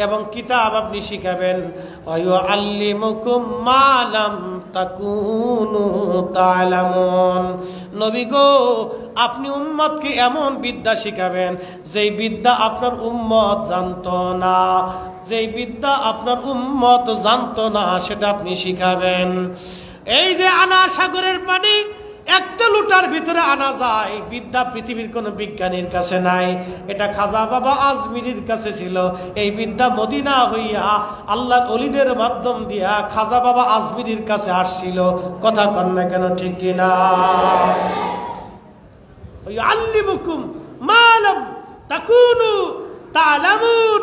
এবং কিতাব আপনি শিখাবেন। ওয়া ইউআল্লিমুকুম মা লাম তাকুনু তা'লামুন। নবী গো, আপনি উম্মতকে এমন বিদ্যা শিখাবেন যেই বিদ্যা আপনার উম্মত জানতো না, যেই বিদ্যা আপনার উম্মত জানতো না সেটা আপনি শিখাবেন। এই যে আনা সাগরের পানি একটা লুটার ভিতরে আনা যায়, বিদ্যা পৃথিবীর কোন বিজ্ঞানীর কাছে নাই, এটা খাজা বাবা আজমিরির কাছে ছিল। এই বিদ্যা মদিনা হইয়া আল্লাহর ওলিদের মাধ্যম দিয়া খাজা বাবা আজমিরির কাছে আসছিল। কথা কন না কেন, ঠিক কিনা? আল্লিমুকুম মা লাম তাকুনু তা'লামুন।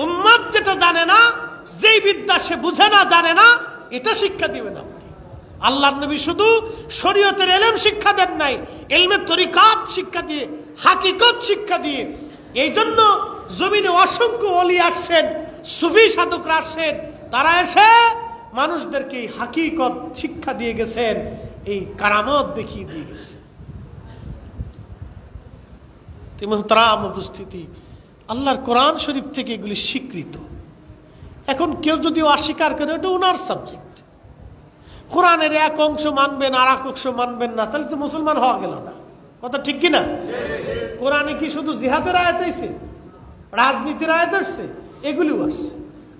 উম্মত যেটা জানে না, যেই বিদ্যা সে বুঝে না, জানে না, এটা শিক্ষা দিবেন আপনি। আল্লাহর নবী শুধু শরীয়তের ইলম শিক্ষা দেন নাই, ইলমে তরিকাত শিক্ষা দিয়ে, হাকিকত শিক্ষা দিয়ে। এই জন্য জমিনে অসংখ্য ওলি আসছেন, সুফি সাধকরা আসছেন, তারা এসে মানুষদেরকে এই হাকিকত শিক্ষা দিয়ে গেছেন, এই কারামত দেখিয়ে দিয়ে গেছেন। মুহতারাম উপস্থিতি, আল্লাহর কোরআন শরীফ থেকে এগুলি স্বীকৃত। এখন কেউ যদি অস্বীকার করে, ওটা ওনার সাবজেক্ট। কোরআনের এক অংশ মানবেন আর এক অংশ মানবেন না, তাহলে তো মুসলমান হওয়া গেল না। কথা ঠিক কিনা? কোরআনে কি শুধু জিহাদের আয়াত আইছে, রাজনীতির আয়াত আসছে? এগুলিও আসছে।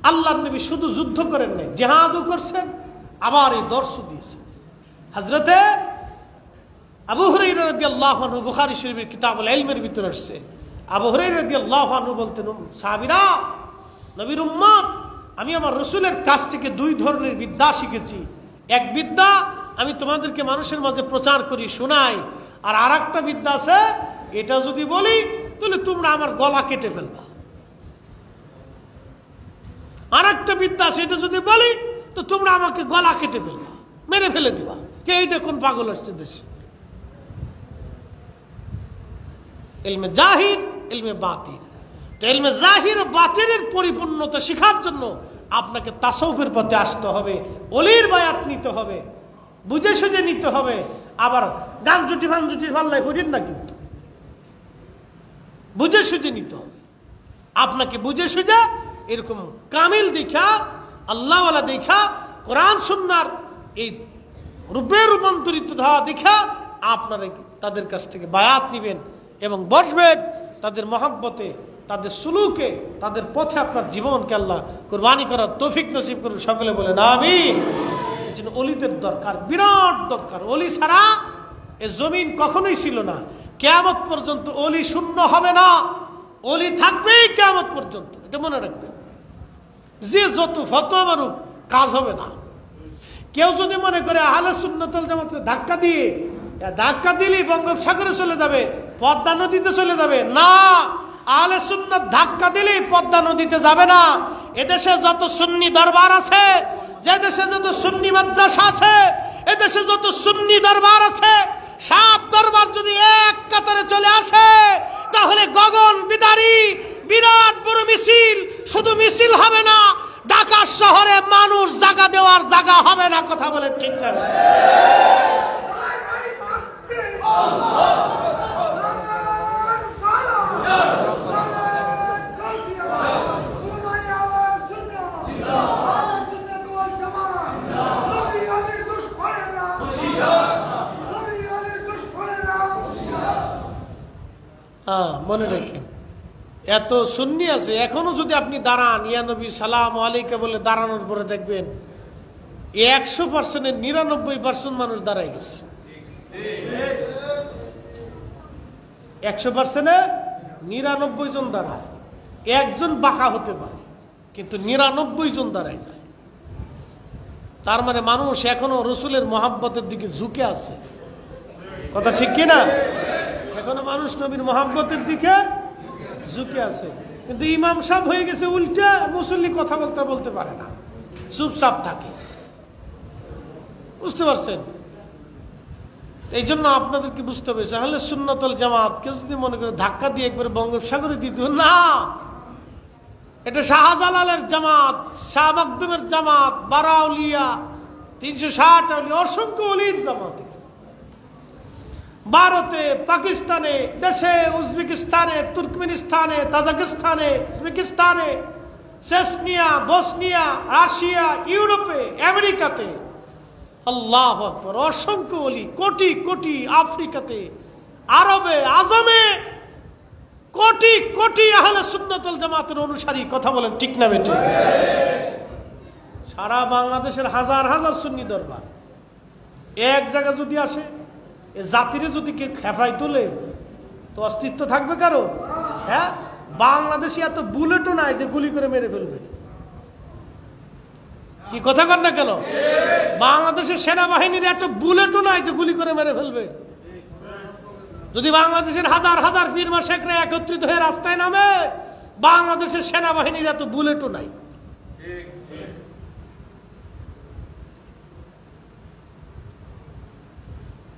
আল্লাহর নবী শুধু যুদ্ধ করেন নাই, জিহাদও করছেন, আবার এই দর্শ দিয়েছেন। হযরতে আবু হুরায়রা রাদিয়াল্লাহু আনহু বুখারী শরীফের কিতাবুল ইলমের ভিতরে আসছে। আবু হুরায়রা রাদিয়াল্লাহু আনহু বলতেন, সাহাবীরা, নবীর উম্মত, আমি আমার রাসূলের কাছ থেকে দুই ধরনের বিদ্যা শিখেছি। এক বিদ্যা আমি তোমাদেরকে মানুষের মাঝে প্রচার করি, শোনাই, আর আরেকটা বিদ্যা আছে, এটা যদি বলি তাহলে তোমরা আমার গলা কেটে ফেলবা। আরেকটা বিদ্যা আছে, এটা যদি বলি তো তোমরা আমাকে গলা কেটে ফেলবা, মেরে ফেলে দিবা। কে এটা? কোন পাগল আসছে দেশে? ইলমে জাহির, ইলমে বাতিন। তো ইলমে জাহির ও বাতিনের পরিপূর্ণতা শেখার জন্য আপনাকে তাসাউফের পথে আসতে হবে, ওলির বায়াত নিতে হবে, বুঝে সুঝে নিতে হবে। আবার গান জুটি ভান জুটি ভাল্লাই করেন না, কিন্তু বুঝে সুঝে নিতে হবে। আপনাকে বুঝে সুঝে এরকম কামিল দেখা, আল্লাহওয়ালা দেখা, কোরআন সুন্নাহর এই রূপে রূপান্তরিত হওয়া দেখা আপনারা তাদের কাছ থেকে বায়াত নিবেন এবং বসবেন তাদের মহব্বতে, তাদের সুলুকে, তাদের পথে আপনার জীবনকে আল্লাহ কুরবানি করার তৌফিক নসিব করুন। সকলে বলেন আমিন। এই জন্য ওলিদের দরকার, বিরাট দরকার। ওলি ছাড়া এ জমিন কখনোই ছিল না। কিয়ামত পর্যন্ত ওলি শূন্য হবে না, ওলি থাকবেই কিয়ামত পর্যন্ত। এটা মনে রাখবেন। যে যত ফতোয়া মারুক, কাজ হবে না। কেউ যদি মনে করে আহলে সুন্নাত ওয়াল জামাতকে ধাক্কা দিয়ে, ধাক্কা দিলেই বঙ্গোপসাগরে চলে যাবে, পদ্মা নদীতে চলে যাবে, না। আহলে সুন্নাত ধাক্কা দিলেই পদ্মা নদীতে যাবে না। এদেশে যত সুন্নি দরবার আছে, যে দেশে যত সুন্নি মাদ্রাসা আছে, এদেশে যত সুন্নি দরবার আছে, সব দরবার যদি এক কাতারে চলে আসে, তাহলে গগন বিদারী বিরাট বড় মিছিল, শুধু মিছিল হবে না, ঢাকা শহরে মানুষ জায়গা দেওয়ার জায়গা হবে না। কথা বলে ঠিক না? মনে রাখেন, এত সুন্নি আছে, এখনো যদি আপনি দাঁড়ান, ইয়া নবী সালাম আলাইকা বলে দাঁড়ানোর পরে দেখবেন 100%-এর 99% মানুষ দাঁড়ায় গেছে। 100%-এ 99 জন দাঁড়ায়, একজন বাঁকা হতে পারে, কিন্তু 99 জন দাঁড়ায় যায়। তার মানে মানুষ এখনো রসুলের মহাব্বতের দিকে ঝুঁকে আছে। কথা ঠিক কিনা? এখনো মানুষ নবীর মহাব্বতের দিকে ঝুঁকে আছে। কিন্তু ইমাম সাহেব হয়ে গেছে উল্টা, মুসল্লি কথা বলতে পারে না, চুপচাপ থাকে। বুঝতে পারছেন? এই জন্য আপনাদেরকে বুঝতে হবে আহলে সুন্নাত ওয়াল জামাত কেউ যদি মনে করে ধাক্কা দিয়ে একবারে বঙ্গোপসাগরে দিতে না, এটা শাহজালালের জামাত, শাহ মাকদুমের জামাত, বারাউলিয়া 360 আউলিয়া অসংখ্য ওলির জামাত। ভারতে, পাকিস্তানে, দেশে, উজবেকিস্তানে, তুর্কমেনিস্তানে, তাজিকিস্তানে, উজবেকিস্তানে, চেচনিয়া, বসনিয়া, রাশিয়া, ইউরোপে, আমেরিকাতে, আল্লাহু আকবার, অসংখ্য ওলি, কোটি কোটি আফ্রিকাতে, আরবে, আজমে কোটি কোটি আহলে সুন্নাত ওয়াল জামাতের অনুসারী। কথা বলেন ঠিক না বেঠিক? সারা বাংলাদেশের হাজার হাজার সুন্নি দরবার এক জায়গায় যদি আসে, এ জাতিরে যদি কে খেপাই তোলে তো অস্তিত্ব থাকবে কারো? হ্যাঁ, বাংলাদেশে এত বুলেটও নাই যে গুলি করে মেরে ফেলবে। কি কথা কর না কেন? বাংলাদেশের সেনাবাহিনীর এত বুলেটও নাই যে গুলি করে মেরে ফেলবে। যদি বাংলাদেশের হাজার হাজার পীর মাশায়েখরা একত্রিত হয়ে রাস্তায় নামে, বাংলাদেশের সেনাবাহিনীর এত বুলেটও নাই।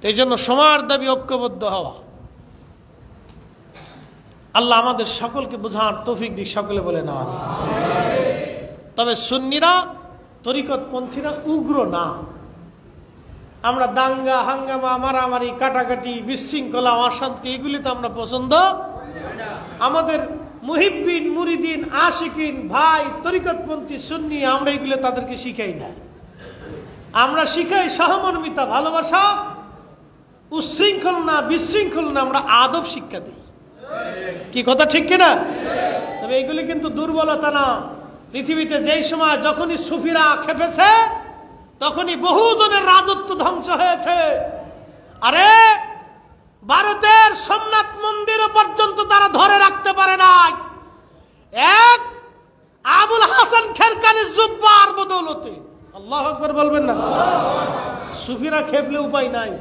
এই জন্য সবার দাবি ঐক্যবদ্ধ হওয়া। আল্লাহ আমাদের সকলকে বোঝার তৌফিক দিক, সকলে বলে না। তবে সুন্নিরা, তরিকতপন্থীরা উগ্র না। আমরা দাঙ্গা হাঙ্গামা, মারামারি, কাটাকাটি, বিশৃঙ্খলা, অশান্তি এগুলি তো আমরা পছন্দ। আমাদের মুহিব্বিন, মুরিদিন, আশিকিন, ভাই, তরিকতপন্থী, সুন্নি, আমরা এগুলো তাদেরকে শিখাই না। আমরা শিখাই সহমর্মিতা, ভালোবাসা, উচ্ছৃঙ্খল না, বিশৃঙ্খল না, আমরা আদব শিক্ষা দিই। কি কথা ঠিক কিনা? তবে এগুলি কিন্তু দুর্বলতা না। পৃথিবীতে যেই সময় যখনই সুফিরা খেপেছে তখনই বহুজনের রাজত্ব ধ্বংস হয়েছে। আরে ভারতের সোমনাথ মন্দির পর্যন্ত তারা ধরে রাখতে পারে নাই এক আবুল হাসান খেরকানির জুব্বার বদৌলতে। আল্লাহু আকবার বলবেন না? সুফিরা খেপলে উপায় নাই,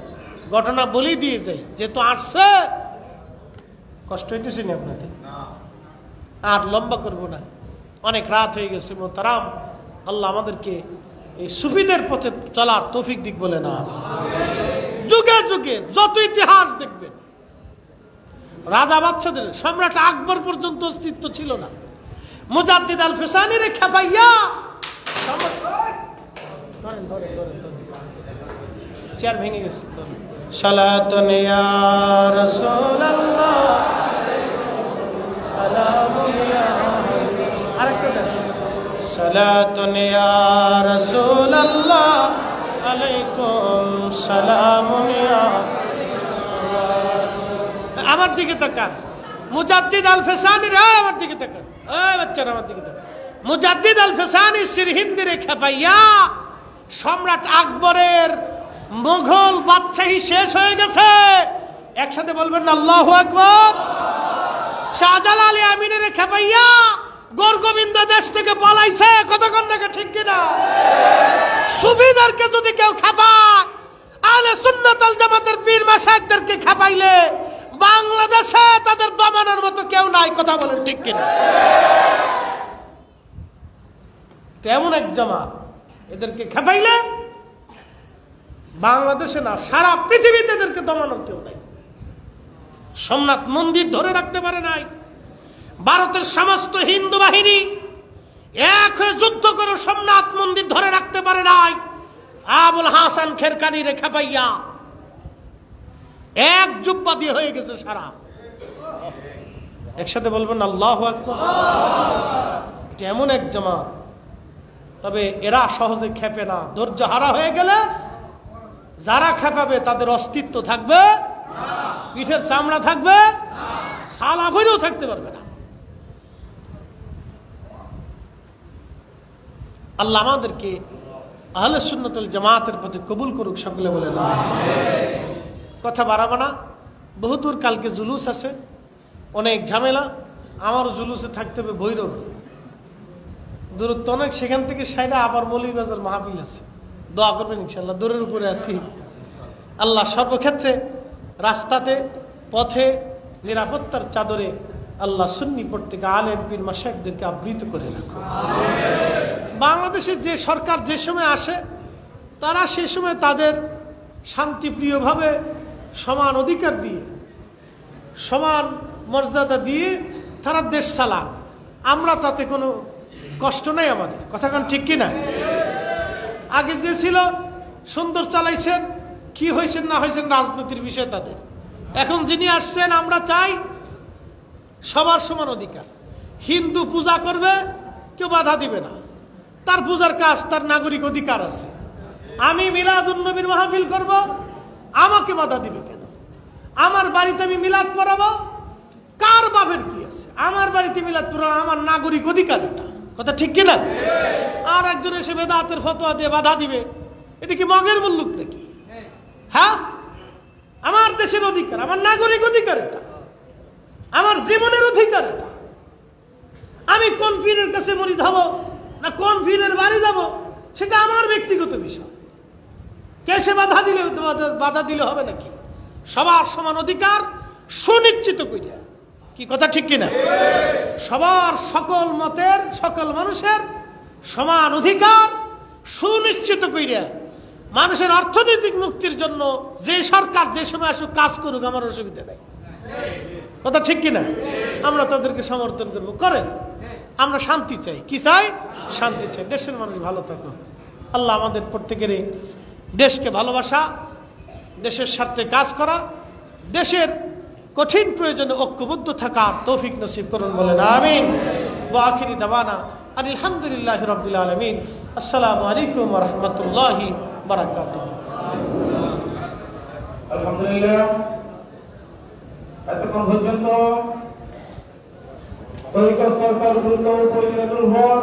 ঘটনা বলি দিয়ে যায়। যেহেতু আসছে, কষ্ট হইতেছে না আপনাদের? আর লম্বা করব না, অনেক রাত হয়ে গেছে। মোহতারাম, আল্লাহ আমাদেরকে এই সুফিদের পথে চলার তৌফিক দিক বলে না। যুগে যুগে যত ইতিহাস দেখবেন, রাজা বাদশাদের, সম্রাট আকবর পর্যন্ত অস্তিত্ব ছিল না। মুজাদ্দিদ আল ফিসানির খেপাইয়া চেয়ার ভেঙে গেছে। সালাতুন ইয়া রাসূলুল্লাহ, সালামুন ইয়া আরেকটা দেন। সালাতুন ইয়া রাসূলুল্লাহ আলাইকুম সালামুন ইয়া। আমার দিকে তাকান। মুজাদ্দিদ আল ফিসানি, আমার দিকে তাকান। এই বাচ্চারা আমার দিকে তাকান। মুজাদ্দিদ আল ফিসানি সিরহিন্দিরে খেপাইয়া সম্রাট আকবরের মুঘল বাদশাহী শেষ হয়ে গেছে। একসাথে বলবেন না আল্লাহু আকবার। শাহজালাল আমিনের খেপাইয়া গোরগোবিন্দ দেশ থেকে পলাইছে। কতক্ষণ থেকে ঠিক কিনা? সুফিদেরকে যদি কেউ খেপায়, আহলে সুন্নাত ওয়াল জামাতের পীর মাশায়েখদেরকে খেপাইলে বাংলাদেশে তাদের দমানোর মতো কেউ নাই। কথা বলেন ঠিক কিনা? তেমন এক জামাত, এদেরকে খেপাইলে বাংলাদেশে না, সারা পৃথিবীতে এদেরকে দমানোর কেউ নাই। সোমনাথ মন্দির ধরে রাখতে পারে নাই। ভারতের সমস্ত হিন্দু বাহিনী এক হয়ে যুদ্ধ করে সোমনাথ মন্দির ধরে রাখতে পারে নাই। আবুল হাসান খেরকানিরে খেপাইয়া এক জুব্বা দিয়ে হয়ে গেছে সারা। একসাথে বলবেন আল্লাহু আকবার। এটা এমন এক জামাত, তবে এরা সহজে খেপে না। ধৈর্য হারা হয়ে গেলে যারা খেপাবে তাদের অস্তিত্ব থাকবে, পিঠের চামড়া থাকবে, সালা ভরেও থাকতে পারবে না। আল্লাহ আমাদেরকে আহলে সুন্নাত ওয়াল জামাতের প্রতি কবুল করুক, সকলে বলে না। কথা বাড়াবো না, বহুদূর কালকে জুলুস আছে, অনেক ঝামেলা। আমারও জুলুসে থাকতে হবে ভৈরব, দূরত্ব অনেক। সেখান থেকে সাইডে আবার মৌলভীবাজার মাহফিল আছে, দোয়া করবেন ইনশাল্লাহ। দূরের উপরে আছি। আল্লাহ সর্বক্ষেত্রে, রাস্তাতে, পথে নিরাপত্তার চাদরে আল্লাহ সুন্নি প্রত্যেকে আলেম পীর মাশায়েখদেরকে আবৃত করে রাখো। বাংলাদেশের যে সরকার যে সময় আসে, তারা সে সময় তাদের শান্তিপ্রিয়ভাবে সমান অধিকার দিয়ে, সমান মর্যাদা দিয়ে তারা দেশ চালান। আমরা তাতে কোনো কষ্ট নাই আমাদের। কথা কোন ঠিক কিনা? আগে যে ছিল সুন্দর চালাইছেন, কি হয়েছেন না হয়েছেন রাজনীতির বিষয় তাদের। এখন যিনি আসছেন, আমরা চাই সবার সমান অধিকার। হিন্দু পূজা করবে, কেউ বাধা দিবে না, তার পূজার কাজ, তার নাগরিক অধিকার আছে। আমি মিলাদুন নবীর মাহফিল করব, আমাকে বাধা দিবে কেন? আমার বাড়িতে আমি মিলাদ পড়াবো, কার বাপের কি আছে? আমার বাড়িতে মিলাদ পড়াবো, আমার নাগরিক অধিকার এটা। কথা ঠিক কিনা? আর একজন এসে বেদাতের ফতোয়া দিয়ে বাধা দিবে, এটা কি মগের মুল্লুক নাকি? হ্যাঁ, আমার দেশের অধিকার, আমার নাগরিক অধিকার এটা, আমার জীবনের অধিকার এটা। আমি কোন পীরের কাছে মুরিদ হব না কোন পীরের বাড়ি যাব, সেটা আমার ব্যক্তিগত বিষয়। কে সে বাধা দিলে হবে নাকি? সবার সমান অধিকার সুনিশ্চিত করিয়া, কি কথা ঠিক কিনা? সবার, সকল মতের, সকল মানুষের সমান অধিকার সুনিশ্চিত করিয়া মানুষের অর্থনৈতিক মুক্তির জন্য যে সরকার যে সময় আসুক কাজ করুক, আমার অসুবিধা নেই। কথা ঠিক কিনা? আমরা তাদেরকে সমর্থন করবো, করেন। আমরা শান্তি চাই। কি চাই? শান্তি চাই। দেশের মানুষ ভালো থাকুক। আল্লাহ আমাদের প্রত্যেকেরই দেশকে ভালোবাসা, দেশের স্বার্থে কাজ করা, দেশের কঠিন প্রয়োজনে ঐক্যবদ্ধ থাকার তৌফিক নসিব করুন, বলেন আমিন। ওয়া আখিরি দাওয়ানা আলহামদুলিল্লাহি রাব্বিল আলামিন। আসসালামু আলাইকুম ওয়া রাহমাতুল্লাহি ওয়া বারাকাতুহু। আলহামদুলিল্লাহ, এতক্ষণ পর্যন্ত তরিকত সরকার গুরুত্ব পরিচালনার উপর